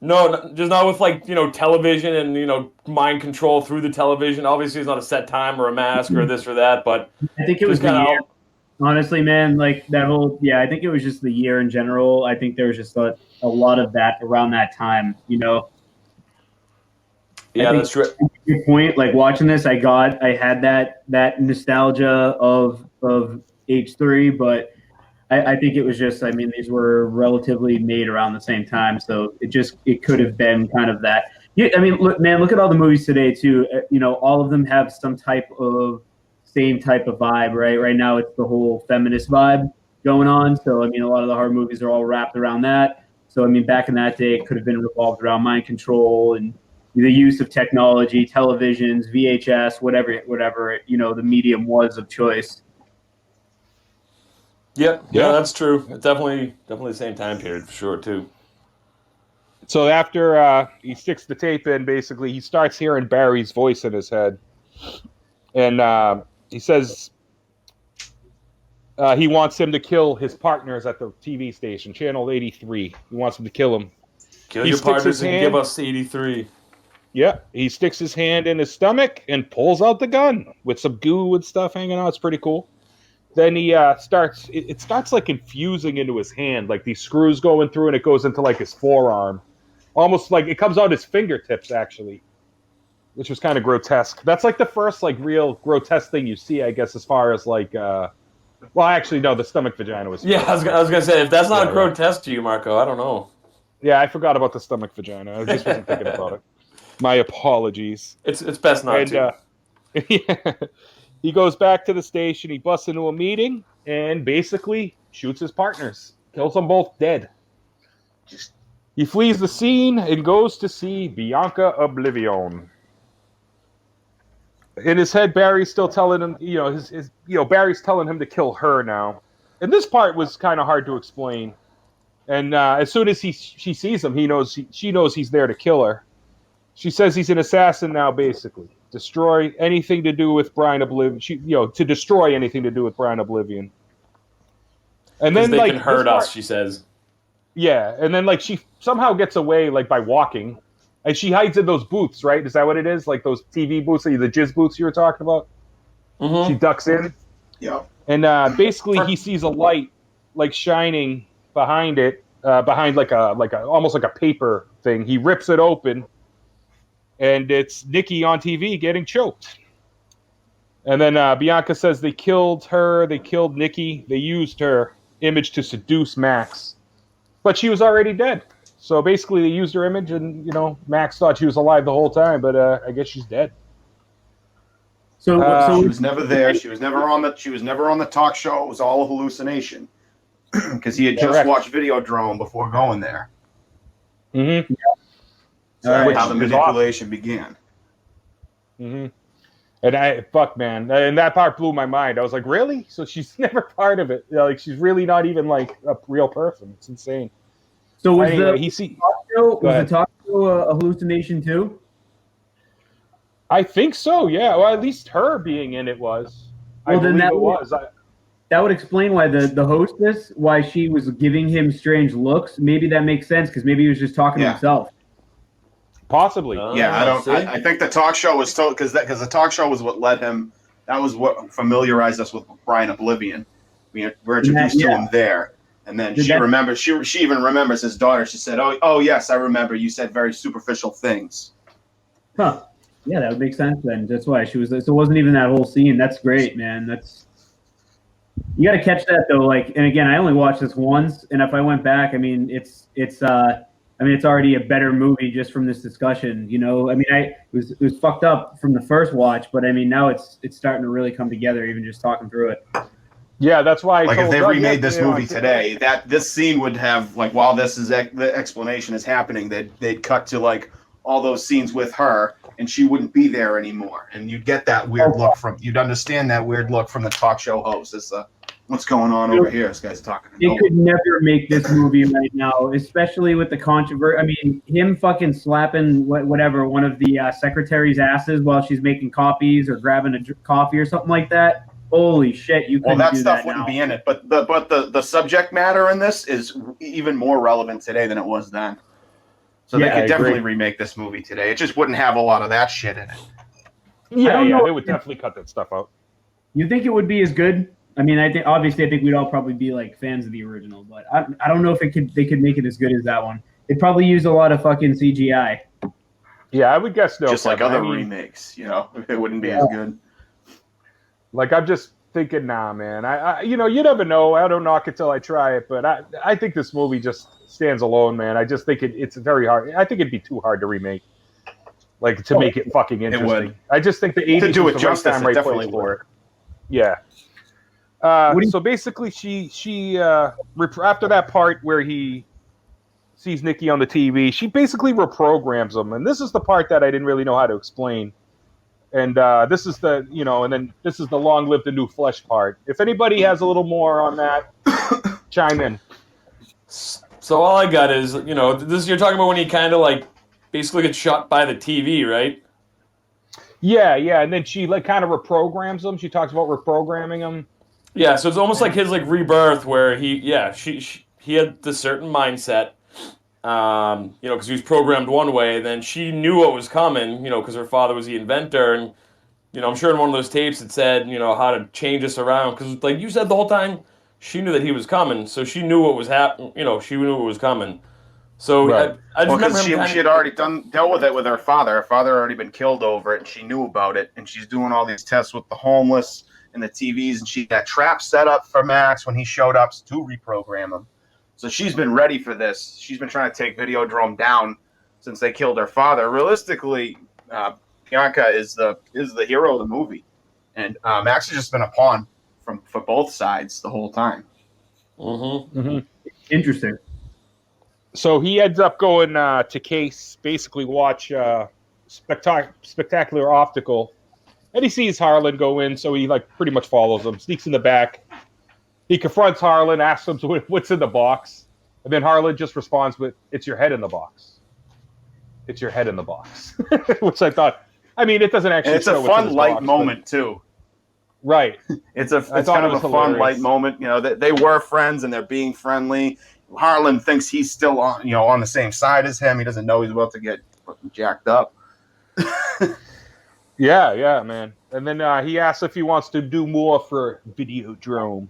No, just not with like, you know, television and, you know, mind control through the television. Obviously it's not a set time or a mask or this or that, but I think it was kind of honestly, man, like that whole I think it was just the year in general. I think there was just a lot of that around that time, you know. Yeah, that's true. Good point. Like watching this, I had that nostalgia of H3, but I think it was just, I mean, these were relatively made around the same time, so it could have been kind of that. Yeah, I mean, look at all the movies today too. You know, all of them have some type of same type of vibe, right? Right now, it's the whole feminist vibe going on. So I mean, a lot of the horror movies are all wrapped around that. So I mean, back in that day, it could have been revolved around mind control and the use of technology, televisions, VHS, whatever you know the medium was of choice. Yep. Yeah, that's true. It's definitely the same time period for sure too. So after he sticks the tape in, basically he starts hearing Barry's voice in his head, and he says he wants him to kill his partners at the TV station, Channel 83. He wants him to kill him. Kill your partners and give us 83. Yeah, he sticks his hand in his stomach and pulls out the gun with some goo and stuff hanging out. It's pretty cool. Then he starts. It starts like infusing into his hand, like these screws going through, and it goes into like his forearm, almost like it comes out his fingertips actually, which was kind of grotesque. That's like the first like real grotesque thing you see, I guess, as far as like. Well, actually, no, the stomach vagina was. Yeah, I was gonna say if that's not grotesque to you, Marco, I don't know. Yeah, I forgot about the stomach vagina. I just wasn't thinking about it. My apologies. It's best not to. Yeah. He goes back to the station, he busts into a meeting, and basically shoots his partners. Kills them both dead. He flees the scene and goes to see Bianca Oblivion. In his head, Barry's still telling him, Barry's telling him to kill her now. And this part was kind of hard to explain. And as soon as she sees him, she knows he's there to kill her. She says he's an assassin now, basically. Destroy anything to do with Brian Oblivion. To destroy anything to do with Brian Oblivion. And then they can hurt us, she says. Yeah, and then she somehow gets away by walking, and she hides in those booths, right? Is that what it is? Like those TV booths, the jizz booths you were talking about. Mm-hmm. She ducks in. Yeah. And basically, he sees a light shining behind it, behind almost like a paper thing. He rips it open. And it's Nikki on TV getting choked. And then Bianca says they killed her, they killed Nikki, they used her image to seduce Max. But she was already dead. So basically they used her image and, Max thought she was alive the whole time, but I guess she's dead. So she was never there. She was never on the talk show. It was all a hallucination. Because he had just watched Videodrome before going there. Mm-hmm. So how the manipulation began. Mm-hmm. And and that part blew my mind. I was like, really? So she's never part of it. She's really not even a real person. It's insane. So was the talk show a hallucination too? I think so. Yeah. Well, at least her being in it was. Well, then that would explain why the hostess, why she was giving him strange looks. Maybe that makes sense because maybe he was just talking to himself. Possibly. I think the talk show was because the talk show was what led him. That was what familiarized us with Brian Oblivion. We're introduced to him there, and then she remembers. She even remembers his daughter. She said, "Oh yes, I remember. You said very superficial things." Huh? Yeah, that would make sense then. That's why she was. So it wasn't even that whole scene. That's great, man. You got to catch that though. And again, I only watched this once, and if I went back, it's already a better movie just from this discussion, it was fucked up from the first watch, but now it's starting to really come together, even just talking through it. Yeah, that's why. If they remade this movie today, this scene would have while the explanation is happening, they'd cut to all those scenes with her, and she wouldn't be there anymore, and you'd get that weird look you'd understand that weird look from the talk show host. It's what's going on over here? This guy's talking. They could never make this movie right now, especially with the controversy. Him fucking slapping whatever one of the secretary's asses while she's making copies or grabbing a coffee or something like that. Holy shit! That stuff wouldn't be in it, but the subject matter in this is even more relevant today than it was then. So they could definitely remake this movie today. It just wouldn't have a lot of that shit in it. Yeah, they would definitely cut that stuff out. You think it would be as good? I think we'd all probably be fans of the original, but I don't know if they could make it as good as that one. They'd probably use a lot of fucking CGI. Yeah, I would guess no. Just like other remakes, it wouldn't be as good. I'm just thinking, nah, man. I you never know. I don't knock it till I try it, but I think this movie just stands alone, man. I just think it's very hard. I think it'd be too hard to remake, to make it fucking interesting. It would. I just think the 80s to do it was justice, the right time, right definitely place for it. Yeah. So basically, she after that part where he sees Nikki on the TV, she basically reprograms him, and this is the part that I didn't really know how to explain. And this is the and then this is the long live the new flesh part. If anybody has a little more on that, chime in. So all I got is this you're talking about when he kind of basically gets shot by the TV, right? Yeah, and then she kind of reprograms him. She talks about reprogramming him. Yeah, so it's almost like his rebirth, where he had this certain mindset, because he was programmed one way. Then she knew what was coming, because her father was the inventor. And, I'm sure in one of those tapes it said, how to change this around. Because, like you said the whole time, she knew that he was coming. So she knew what was happening. She knew what was coming. So right. I just remember she had already dealt with it with her father. Her father had already been killed over it, and she knew about it. And she's doing all these tests with the homeless and the TVs, and she got traps set up for Max when he showed up to reprogram him. So she's been ready for this. She's been trying to take Videodrome down since they killed her father. Realistically, Bianca is the hero of the movie, and Max has just been a pawn for both sides the whole time. Mm-hmm. Mm-hmm. Interesting. So he ends up going to Case, basically watch Spectacular Optical, and he sees Harlan go in, so he pretty much follows him, sneaks in the back. He confronts Harlan, asks him what's in the box, and then Harlan just responds with, "It's your head in the box. It's your head in the box," which I thought. I mean, it doesn't actually. And it's a fun light moment too. Right. It's kind of a fun light moment. They were friends and they're being friendly. Harlan thinks he's still on the same side as him. He doesn't know he's about to get jacked up. Yeah, man. And then he asks if he wants to do more for Videodrome.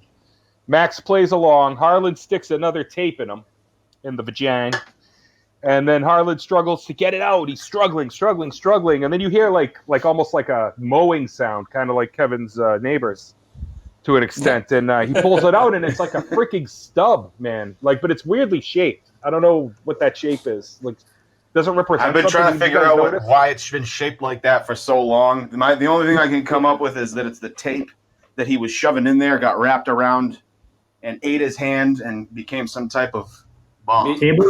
Max plays along. Harlan sticks another tape in him, in the vagina. And then Harlan struggles to get it out. He's struggling. And then you hear like almost like a mowing sound, kind of like Kevin's neighbors to an extent. And he pulls it out, and it's like a freaking stub, man. But it's weirdly shaped. I don't know what that shape is. Doesn't represent. I've been trying to figure out why it's been shaped like that for so long. The only thing I can come up with is that it's the tape that he was shoving in there, got wrapped around, and ate his hand, and became some type of bomb. Table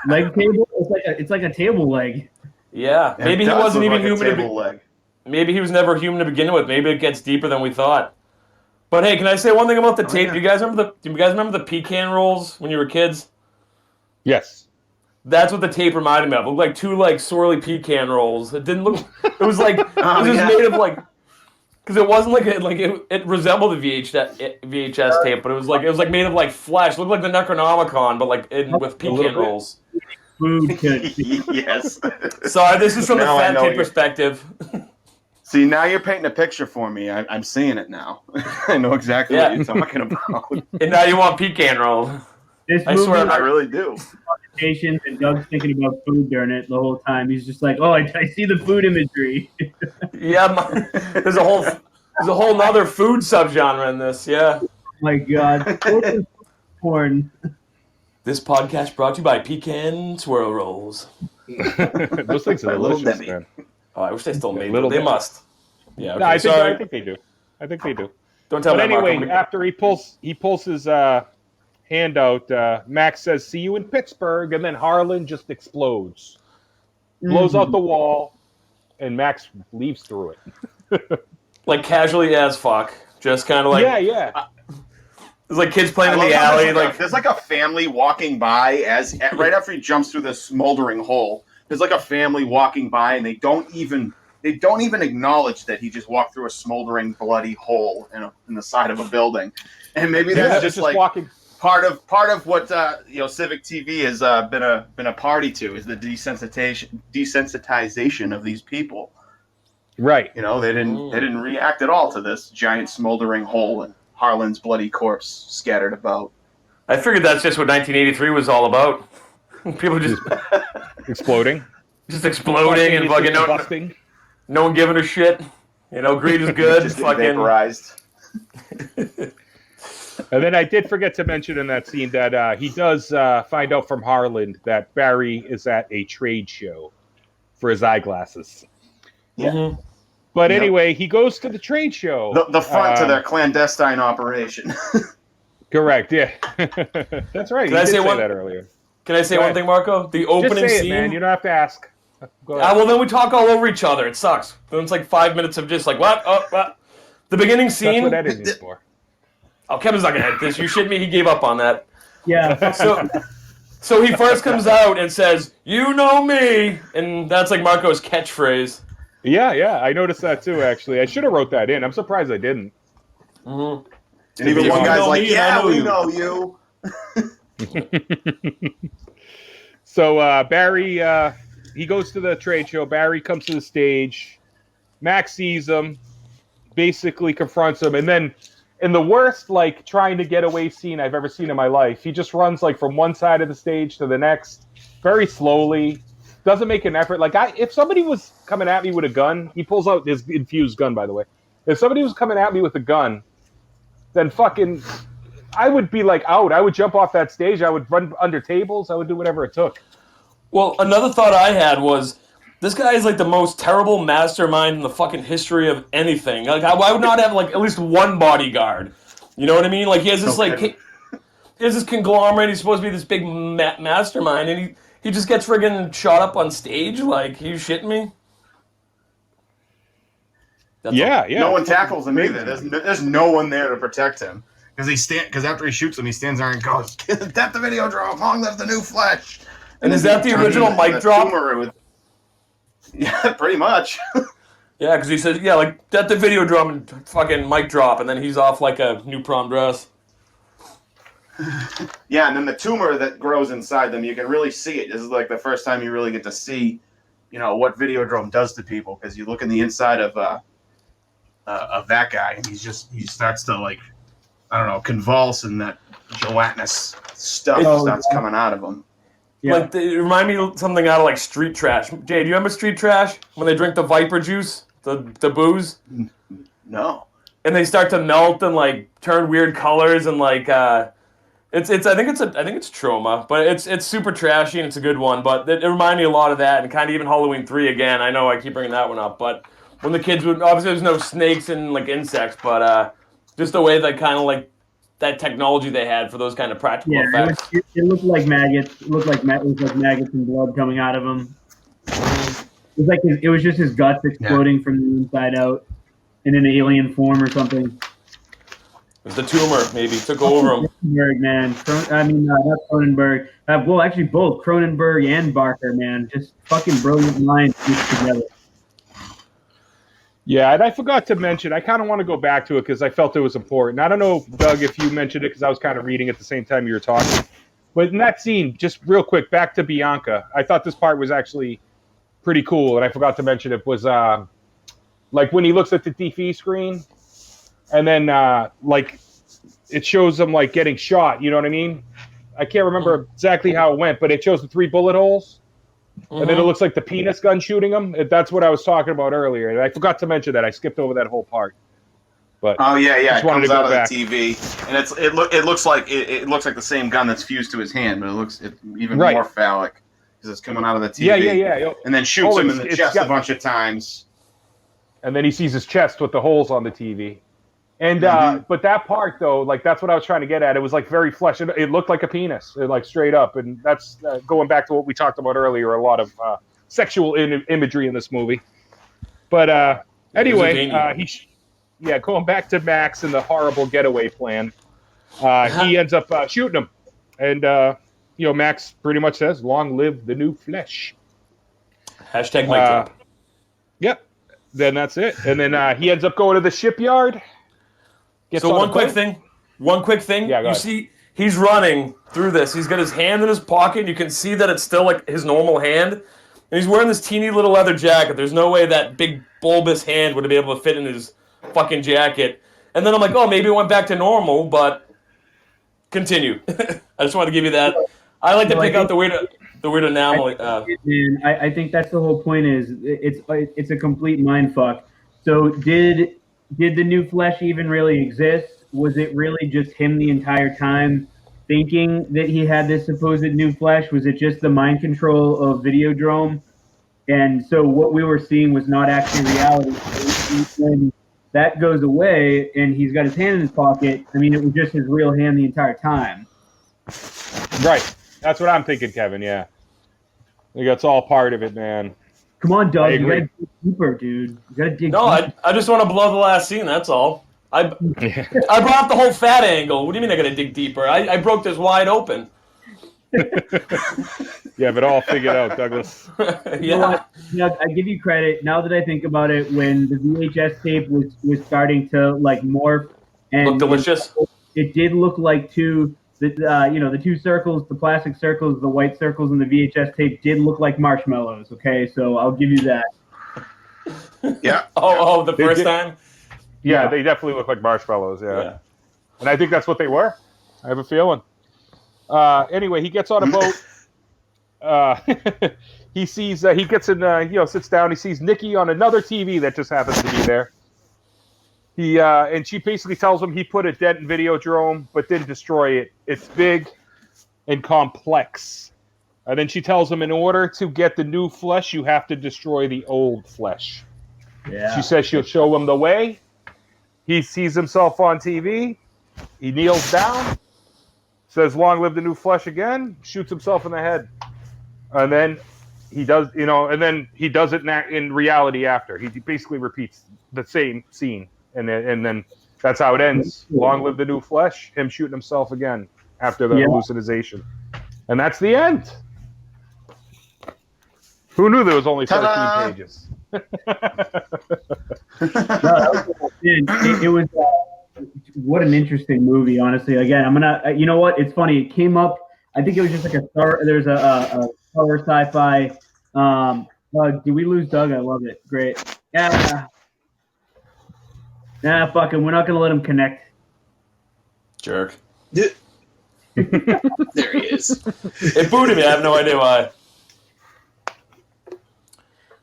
leg table. It's like a table leg. Yeah, maybe he wasn't even human. Leg. Maybe he was never human to begin with. Maybe it gets deeper than we thought. But hey, can I say one thing about the tape? Yeah. Do you guys remember the pecan rolls when you were kids? Yes. That's what the tape reminded me of. It looked like two swirly pecan rolls. It didn't look. It was like it was made of because it wasn't it resembled a VHS tape, but it was made of flesh. It looked like the Necronomicon, but with pecan rolls. Food. Yes. Sorry, this is from the Now I fat know kid you. perspective. See, now you're painting a picture for me. I'm seeing it now. I know exactly what you're talking about. And now you want pecan roll. This I movie, swear, I really do. conversations, and Doug's thinking about food during it the whole time. He's just like, "Oh, I see the food imagery." Yeah, there's a whole nother food subgenre in this. Yeah. Oh my God, porn. This podcast brought to you by Pecan Swirl Rolls. Those things are Little delicious, Debbie. man. Oh, I wish they still made Little them. They bit. must. Yeah. Okay, No, I sorry. think they do. I think they do. Don't tell But me. anyway, after he pulls his hand out, Max says, "See you in Pittsburgh," and then Harlan just explodes, blows out the wall, and Max leaves through it. Casually as fuck, just kind of yeah. It's like kids playing in I the love how alley. there's a family walking by right after he jumps through this smoldering hole. There's a family walking by, and they don't even acknowledge that he just walked through a smoldering bloody hole in the side of a building. And maybe that's just walking. part of what Civic TV has been a party to is the desensitization of these people. Right. They didn't react at all to this giant smoldering hole and Harlan's bloody corpse scattered about. I figured that's just what 1983 was all about. People just Exploding. Just exploding and fucking busting. no one giving a shit. Greed is good. Just fucking vaporized. And then I did forget to mention in that scene that he does find out from Harlan that Barry is at a trade show for his eyeglasses. Yeah. Mm-hmm. But anyway, he goes to the trade show. The front to their clandestine operation. Correct, yeah. That's right. Can I say that earlier. Can I say one thing, Marco? The opening Just say scene. it, man. You don't have to ask. Go ahead. Well, then we talk all over each other. It sucks. Then it's 5 minutes of just what? Oh, what? The beginning scene. That's what editing's for. Oh, Kevin's not gonna edit this. You shit me. He gave up on that. Yeah. So he first comes out and says, "You know me," and that's Marco's catchphrase. Yeah. I noticed that too. Actually, I should have wrote that in. I'm surprised I didn't. Mm-hmm. And even one guy's like, me, "Yeah, we know you." So Barry, he goes to the trade show. Barry comes to the stage. Max sees him, basically confronts him, and then in the worst, like, trying to get away scene I've ever seen in my life, he just runs like from one side of the stage to the next, very slowly. Doesn't make an effort. Like, if somebody was coming at me with a gun, he pulls out his infused gun, by the way. If somebody was coming at me with a gun, then fucking, I would be like out. I would jump off that stage. I would run under tables. I would do whatever it took. Well, another thought I had was, this guy is like the most terrible mastermind in the fucking history of anything. Like, why would not have like at least one bodyguard? You know what I mean? Like, he has this he has this conglomerate. He's supposed to be this big mastermind, and he just gets friggin' shot up on stage. Like, you shitting me? Yeah. No one tackles him either. There's no one there to protect him because after he shoots him, he stands there and goes, "Death the Videodrome, long live the new flesh." And is that the original mic drop? Yeah, pretty much. Yeah, because he says, yeah, like, "Death the Videodrome" and fucking mic drop, and then he's off like a new prom dress. Yeah, and then the tumor that grows inside them, you can really see it. This is like the first time you really get to see, what Videodrome does to people, because you look in the inside of that guy, and he starts to, like, I don't know, convulse, and that gelatinous stuff starts coming out of him. Yeah. Like, it remind me of something out of like Street Trash. Jay, do you remember Street Trash when they drink the Viper juice, the booze? No. And they start to melt and like turn weird colors and like I think it's Trauma, but it's super trashy and it's a good one. But it reminded me a lot of that, and kind of even Halloween 3 again. I know I keep bringing that one up, but when the kids would, obviously there's no snakes and like insects, but just the way that kind of like that technology they had for those kind of practical effects. It looked like maggots. It looked like maggots and blood coming out of him. It was just his guts exploding from the inside out in an alien form or something. It was the tumor, maybe, took over him. Cronenberg, man. Not Cronenberg. Well, actually, both Cronenberg and Barker, man. Just fucking brilliant minds mixed together. Yeah, and I forgot to mention, I kind of want to go back to it because I felt it was important. I don't know, Doug, if you mentioned it because I was kind of reading at the same time you were talking. But in that scene, just real quick, back to Bianca, I thought this part was actually pretty cool, and I forgot to mention it was like when he looks at the TV screen, and then like it shows him like getting shot, you know what I mean? I can't remember exactly how it went, but it shows the 3 bullet holes. And then it looks like the penis gun shooting him. That's what I was talking about earlier. And I forgot to mention that. I skipped over that whole part. But it comes out of the TV, and it looks like the same gun that's fused to his hand, but it looks even more phallic because it's coming out of the TV. Yeah. And then shoots him in the chest a bunch of times. And then he sees his chest with the holes on the TV. And but that part though, like that's what I was trying to get at. It was like very flesh. It looked like a penis, like straight up. And that's going back to what we talked about earlier. A lot of sexual imagery in this movie. But anyway, going back to Max and the horrible getaway plan. He ends up shooting him, and Max pretty much says, "Long live the new flesh." Hashtag mic drop. Yep. Then that's it, and then he ends up going to the shipyard. So one quick thing. Yeah, you see, he's running through this. He's got his hand in his pocket. You can see that it's still like his normal hand. And he's wearing this teeny little leather jacket. There's no way that big bulbous hand would be able to fit in his fucking jacket. And then I'm like, oh, maybe it went back to normal, but continue. I just wanted to give you that. I like to pick out the weird anomaly. I think that's the whole point. Is it's a complete mind fuck. So did the new flesh even really exist? Was it really just him the entire time thinking that he had this supposed new flesh? Was it just the mind control of Videodrome? And so what we were seeing was not actually reality. When that goes away and he's got his hand in his pocket, I mean, it was just his real hand the entire time. Right. That's what I'm thinking, Kevin, yeah. I think that's all part of it, man. Come on, Doug. You gotta dig deeper, dude. You gotta dig deeper. I just want to blow the last scene, that's all. I brought up the whole fat angle. What do you mean I gotta dig deeper? I broke this wide open. Yeah, but all figured out, Douglas. Yeah. I give you credit. Now that I think about it, when the VHS tape was starting to like morph and look delicious. It did look like two the two circles, the plastic circles, the white circles in the VHS tape did look like marshmallows. Okay, so I'll give you that. Yeah. Oh, the first time? Yeah, they definitely look like marshmallows, yeah. And I think that's what they were. I have a feeling. Anyway, he gets on a boat. He sees, he gets in, sits down. He sees Nikki on another TV that just happens to be there. And she basically tells him he put a dent in Videodrome, but didn't destroy it. It's big and complex. And then she tells him in order to get the new flesh, you have to destroy the old flesh. Yeah. She says she'll show him the way. He sees himself on TV. He kneels down, says, "Long live the new flesh" again, shoots himself in the head. And then he does, and then he does it in reality after. He basically repeats the same scene. And then that's how it ends. Long live the new flesh, him shooting himself again after the hallucination. And that's the end. Who knew there was only 13 pages? It was what an interesting movie, honestly. Again, I'm gonna, you know what? It's funny. It came up. I think it was just like there's a horror sci-fi. Did we lose Doug? I love it. Great. Yeah. Nah, fuck him. We're not gonna let him connect. Jerk. There he is. It booted me. I have no idea why.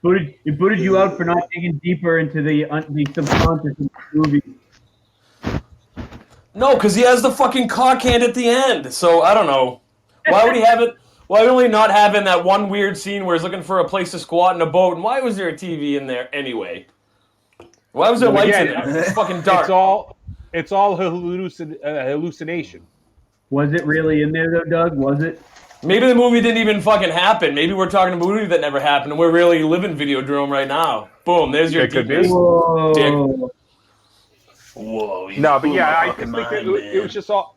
It booted you out for not digging deeper into the subconscious of the movie. No, because he has the fucking cock hand at the end. So I don't know. Why would he have it? Why would he not have in that one weird scene where he's looking for a place to squat in a boat? And why was there a TV in there anyway? Why was there lights in there? It's fucking dark. It's all hallucination. Was it really in there though, Doug? Was it? Maybe the movie didn't even fucking happen. Maybe we're talking about a movie that never happened, and we're really living Videodrome right now. Boom, there's your TV. Whoa. Whoa. No, but yeah, I think it was just all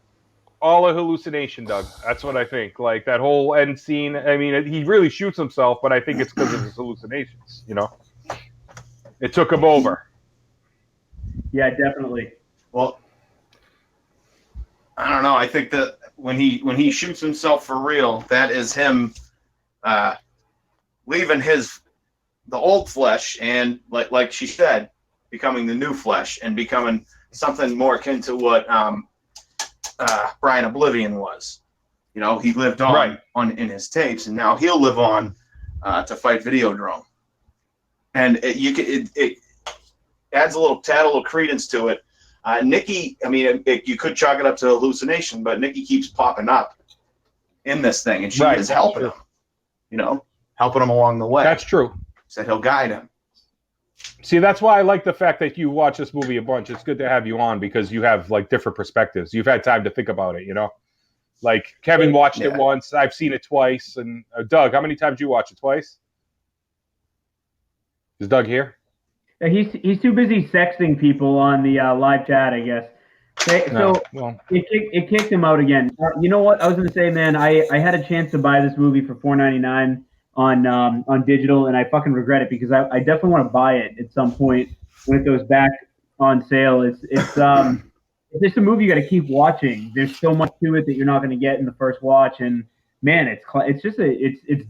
a hallucination, Doug. That's what I think. Like that whole end scene. I mean, he really shoots himself, but I think it's because of his hallucinations. It took him over. Yeah, definitely. Well, I don't know. I think that when he shoots himself for real, that is him leaving the old flesh and like she said, becoming the new flesh and becoming something more akin to what Brian Oblivion was. He lived on in his tapes, and now he'll live on to fight Videodrome. And it adds a little credence to it. Nikki, I mean, you could chalk it up to hallucination, but Nikki keeps popping up in this thing, and she is helping him, helping him along the way. That's true. Said he'll guide him. See, that's why I like the fact that you watch this movie a bunch. It's good to have you on because you have like different perspectives. You've had time to think about it, Like Kevin watched it once. I've seen it twice. And Doug, how many times did you watch it? Twice? Is Doug here? He's too busy sexting people on the live chat, I guess. It kicked him out again. You know what? I was going to say, man, I had a chance to buy this movie for $4.99 on digital, and I fucking regret it because I definitely want to buy it at some point when it goes back on sale. It's just a movie you got to keep watching. There's so much to it that you're not going to get in the first watch, and man, it's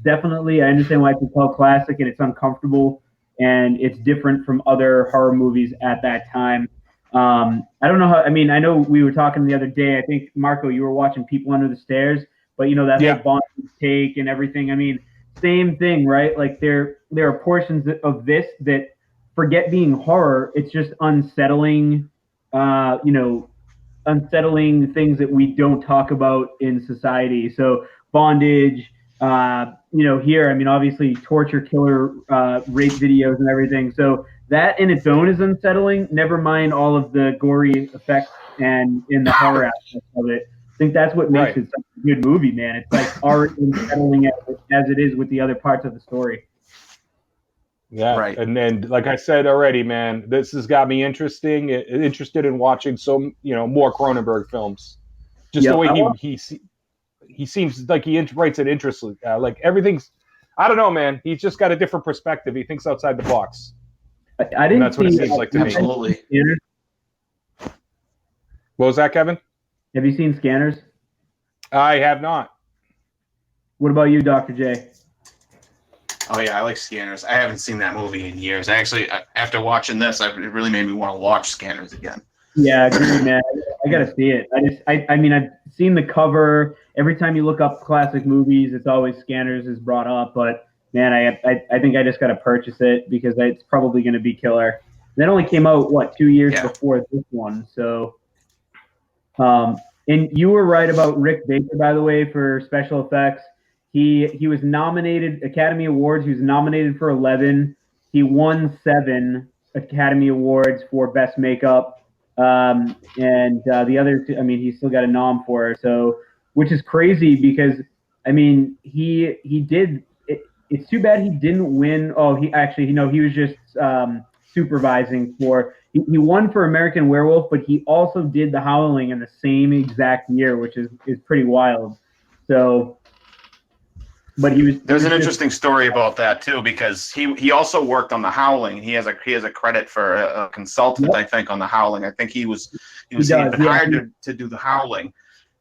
definitely, I understand why it's called classic, and it's uncomfortable. And it's different from other horror movies at that time. I don't know how. I mean, I know we were talking the other day. I think Marco, you were watching People Under the Stairs, but that whole bondage take and everything. I mean, same thing, right? Like there are portions of this that forget being horror. It's just unsettling. Unsettling things that we don't talk about in society. So bondage. Here, I mean, obviously torture, killer, rape videos and everything. So that in its own is unsettling, never mind all of the gory effects and in the horror aspect of it. I think that's what makes it such a good movie, man. It's like already unsettling as it is with the other parts of the story. Yeah, right. And then, like I said already, man, this has got me interested in watching more Cronenberg films. Just the way he seems like he writes it interestingly. Like everything's, I don't know, man. He's just got a different perspective. He thinks outside the box. I didn't. That's what it seems like to me. Absolutely. What was that, Kevin? Have you seen Scanners? I have not. What about you, Dr. J? Oh yeah, I like Scanners. I haven't seen that movie in years. Actually, after watching this, it really made me want to watch Scanners again. Yeah, agreed, man. I gotta see it. I mean, I've seen the cover. Every time you look up classic movies, it's always Scanners is brought up. But man, I think I just gotta purchase it because it's probably gonna be killer. That only came out 2 years before this one. So, and you were right about Rick Baker, by the way, for special effects. He was nominated Academy Awards. He was nominated for 11. He won 7 Academy Awards for Best Makeup. And the other two, I mean, he still got a nom for it. So, which is crazy because, I mean, he did. It's too bad he didn't win. Oh, he was just supervising for. He won for American Werewolf, but he also did The Howling in the same exact year, which is pretty wild. So. But There's an interesting story about that too, because he also worked on The Howling. He has a credit for a consultant, I think, on The Howling. I think he was hired to do The Howling,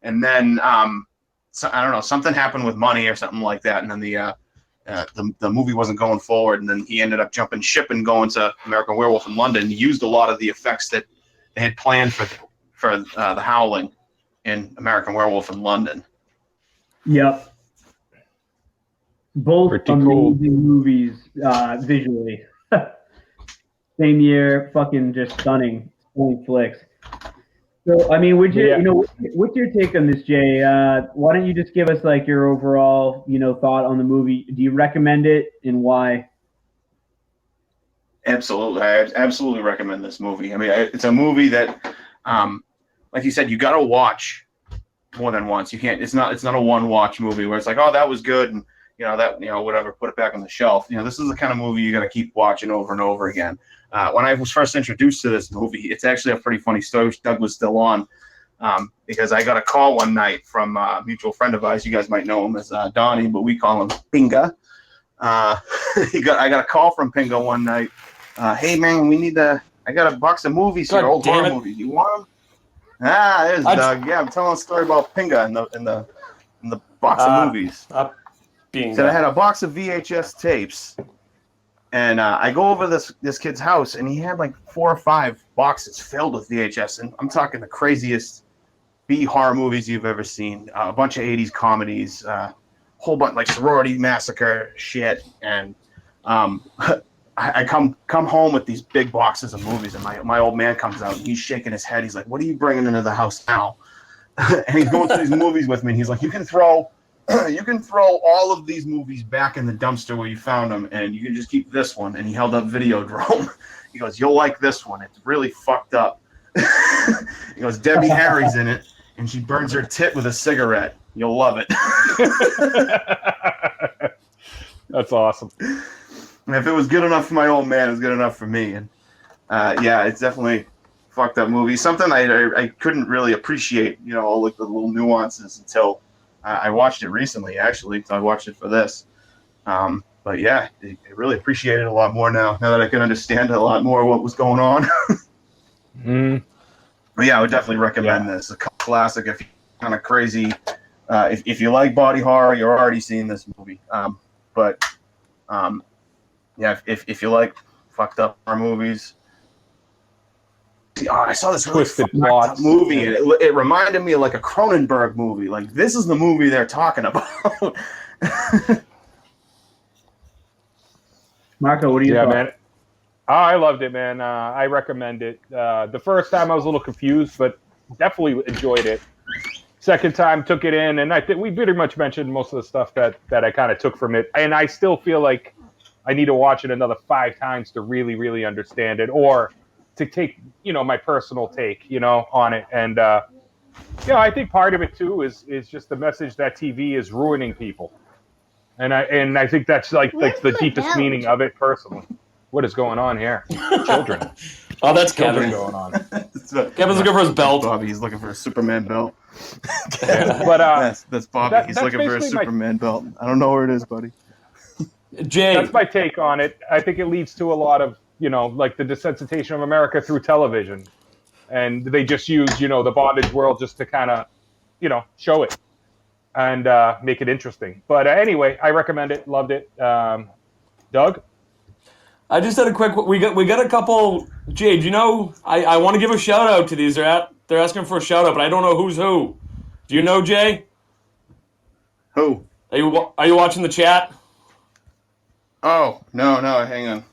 and then so, I don't know, something happened with money or something like that, and then the movie wasn't going forward, and then he ended up jumping ship and going to American Werewolf in London. He used a lot of the effects that they had planned for The Howling in American Werewolf in London. Yep. Both Pretty amazing cool movies visually. Same year, fucking just stunning flicks. So, I mean, what's your take on this, Jay? Why don't you just give us like your overall, thought on the movie? Do you recommend it, and why? Absolutely, I absolutely recommend this movie. I mean, it's a movie that, like you said, you got to watch more than once. You can't. It's not a one-watch movie where it's like, oh, that was good, and whatever, put it back on the shelf. This is the kind of movie you got to keep watching over and over again. When I was first introduced to this movie, it's actually a pretty funny story. Which Doug was still on, because I got a call one night from a mutual friend of ours. You guys might know him as Donnie, but we call him Pinga. I got a call from Pinga one night. Hey man, I got a box of movies here, old horror movies. You want them? There's Doug. Yeah, I'm telling a story about Pinga in the box of movies. Said I had a box of VHS tapes, and I go over this kid's house, and he had like 4 or 5 boxes filled with VHS, and I'm talking the craziest B horror movies you've ever seen, a bunch of 80s comedies, whole bunch like Sorority Massacre shit, and I come home with these big boxes of movies, and my old man comes out, and he's shaking his head. He's like, "What are you bringing into the house now?" And he's going through these movies with me, and he's like, You can throw all of these movies back in the dumpster where you found them, and you can just keep this one. And he held up Videodrome. He goes, "You'll like this one. It's really fucked up." He goes, "Debbie Harry's in it, and she burns her tit with a cigarette. You'll love it." That's awesome. And if it was good enough for my old man, it was good enough for me. And yeah, it's definitely a fucked up movie. Something I couldn't really appreciate, all like the little nuances until I watched it recently, actually. So I watched it for this. But yeah, I really appreciate it a lot more now that I can understand a lot more what was going on. But yeah, I would definitely recommend this. A classic if you're kind of crazy. If you like body horror, you're already seeing this movie. Yeah, if you like fucked up horror movies. I saw this really Twisted fucked up movie, and it reminded me of like a Cronenberg movie. Like, this is the movie they're talking about. Marco, what do you think? Man. I loved it, man. I recommend it. The first time I was a little confused, but definitely enjoyed it. Second time, took it in, and I think we pretty much mentioned most of the stuff that I kind of took from it. And I still feel like I need to watch it another 5 times to really, really understand it, or to take, my personal take, on it. And, I think part of it too is just the message that TV is ruining people. And I think that's like the deepest meaning of it personally. What is going on here? Children. Oh, that's Children Kevin. going on. Kevin's looking for his belt. Bobby, he's looking for a Superman belt. But that's Bobby. He's looking for a Superman belt. I don't know where it is, buddy. Jay. That's my take on it. I think it leads to a lot of, like the desensitization of America through television. And they just use, the bondage world just to kind of, show it. and make it interesting. But anyway, I recommend it. Loved it. Doug? I just had a quick. We got a couple. Jay, do you know? I want to give a shout out to these. They're asking for a shout out, but I don't know who's who. Do you know, Jay? Who? Are you watching the chat? Oh, no, hang on.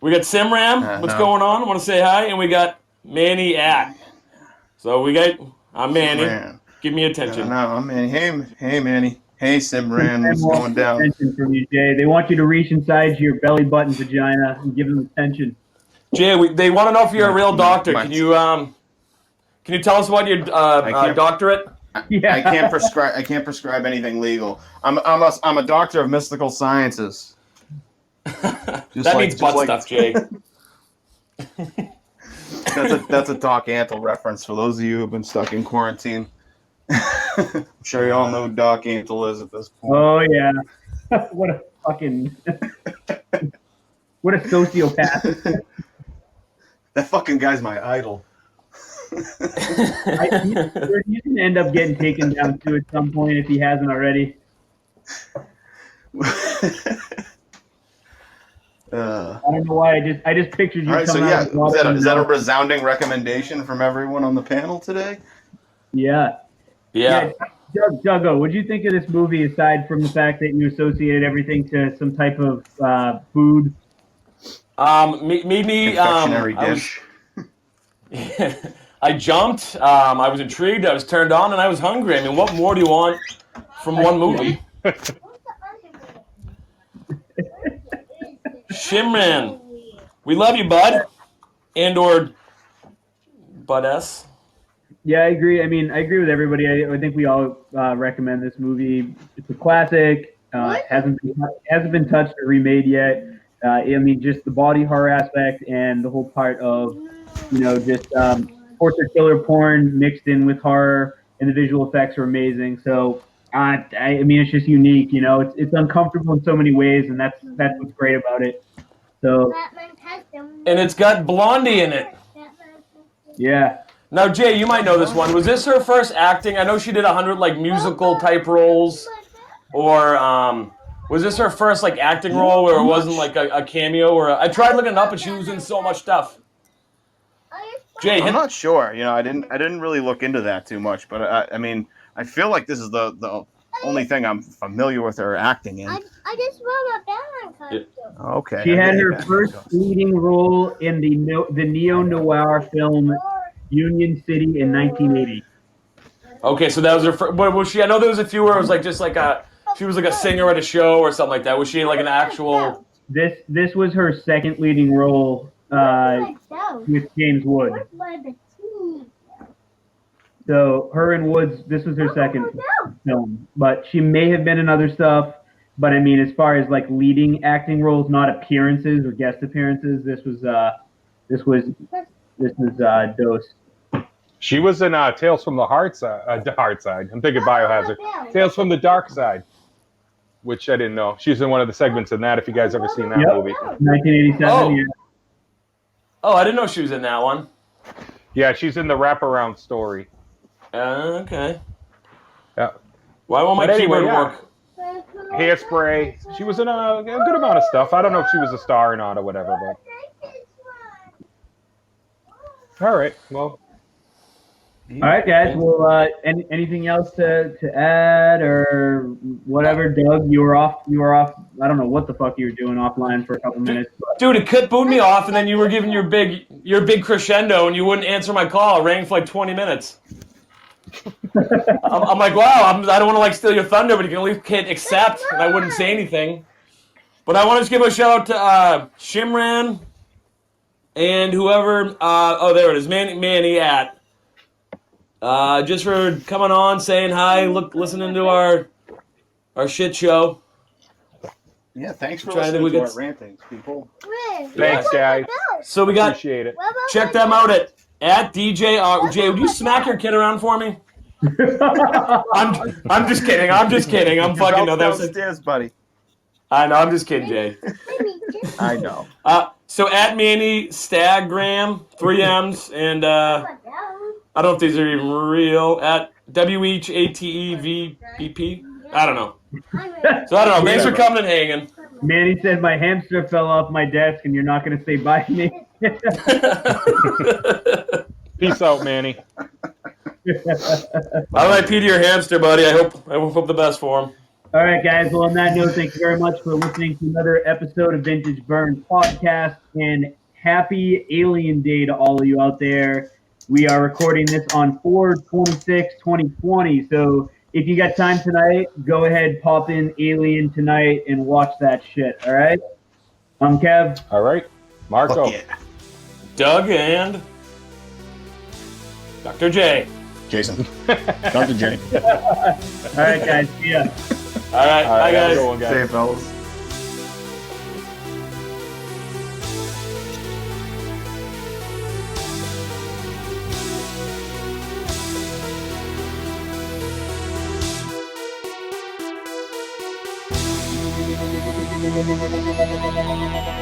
We got Simram. What's going on? I want to say hi, and we got Manny at. So I'm Manny. Simran. Give me attention. No, I'm Manny. Hey, Manny. Hey, Simran. What's going down? Attention from you, Jay. They want you to reach inside your belly button vagina and give them attention. Jay, they want to know if you're a real doctor. Can you tell us about your doctorate? Yeah. I can't prescribe anything legal. I'm a doctor of mystical sciences. That means butt stuff, Jay. That's a Doc Antle reference for those of you who have been stuck in quarantine. I'm sure you all know who Doc Antle is at this point. Oh yeah. What a sociopath. That fucking guy's my idol. He's going to end up getting taken down too at some point if he hasn't already. I don't know why I just pictured you. All right, so coming out is that a resounding recommendation from everyone on the panel today? Yeah. Doug, what did you think of this movie aside from the fact that you associated everything to some type of food? Confectionery dish. I jumped. I was intrigued. I was turned on, and I was hungry. I mean, what more do you want from one movie? Shimran, we love you, bud, and/or Bud S. Yeah, I agree. I mean, I agree with everybody. I think we all recommend this movie. It's a classic. Hasn't been touched or remade yet. I mean, just the body horror aspect and the whole part of, just torture killer porn mixed in with horror, and the visual effects are amazing. So, I mean, it's just unique. It's uncomfortable in so many ways, and that's what's great about it. So, and it's got Blondie in it. Yeah. Now, Jay, you might know this one. Was this her first acting? I know she did 100 musical type roles, or was this her first acting role where it wasn't a cameo? Or I tried looking it up, and she was in so much stuff. Jay, I'm not sure. I didn't really look into that too much, but I mean, I feel like this is the only thing I'm familiar with her acting in. I just wrote a Batman costume. Okay. She had her first leading role in the neo-noir film Union City in 1980. Okay, so that was her first. Was she? I know there was a few where it was she was a singer at a show or something like that. Was she an actual? This was her second leading role with James Wood. So her and Woods, this was her second film, but she may have been in other stuff. But I mean, as far as leading acting roles, not appearances or guest appearances, this was Dose. She was in Tales from the Hard Side. I'm thinking Biohazard. Tales from the Dark Side, which I didn't know. She's in one of the segments in that. If you guys ever seen that movie, 1987. Oh. Yeah. Oh, I didn't know she was in that one. Yeah, she's in the wraparound story. Okay. Yeah. Why won't my keyboard work? Hairspray. She was in a good amount of stuff. I don't know if she was a star or not or whatever, but. All right. Well. All right, guys. Well, anything else to add or whatever? Doug, you were off. I don't know what the fuck you were doing offline for a couple minutes. Dude, it could boot me off, and then you were giving your big crescendo, and you wouldn't answer my call. It rang for 20 minutes. I'm like, wow. I don't want to steal your thunder, but you can at least hit accept, and I wouldn't say anything. But I want to just give a shout out to Shimran and whoever. There it is, Manny at. Just for coming on, saying hi, listening to our shit show. Yeah, thanks for listening to our rantings, people. Thanks, guys. So we got. Appreciate it. Check them out at DJ. Jay, would you smack your kid around for me? I'm just kidding. I'm fucking no. That was downstairs, buddy. I know. I'm just kidding, Jay. I know. So at Manny Staggram, 3 M's, and I don't know if these are even real. At WHATEVBP. I don't know. So I don't know. Thanks for coming and hanging. Manny said my hamster fell off my desk, and you're not going to say bye to me. Peace out, Manny. RIP to your hamster, buddy. I hope the best for him. All right, guys. Well, on that note, thank you very much for listening to another episode of Vintage Burn Podcast, and happy Alien Day to all of you out there. We are recording this on 4/26/2020, so if you got time tonight, go ahead, pop in Alien tonight and watch that shit, all right? I'm Kev. All right. Marco. Fuck yeah. Doug and Dr. J. Jason. Dr. J. All right, guys. See ya. All right. Bye, have a guys. good one, guys. See you, fellas. Thank you.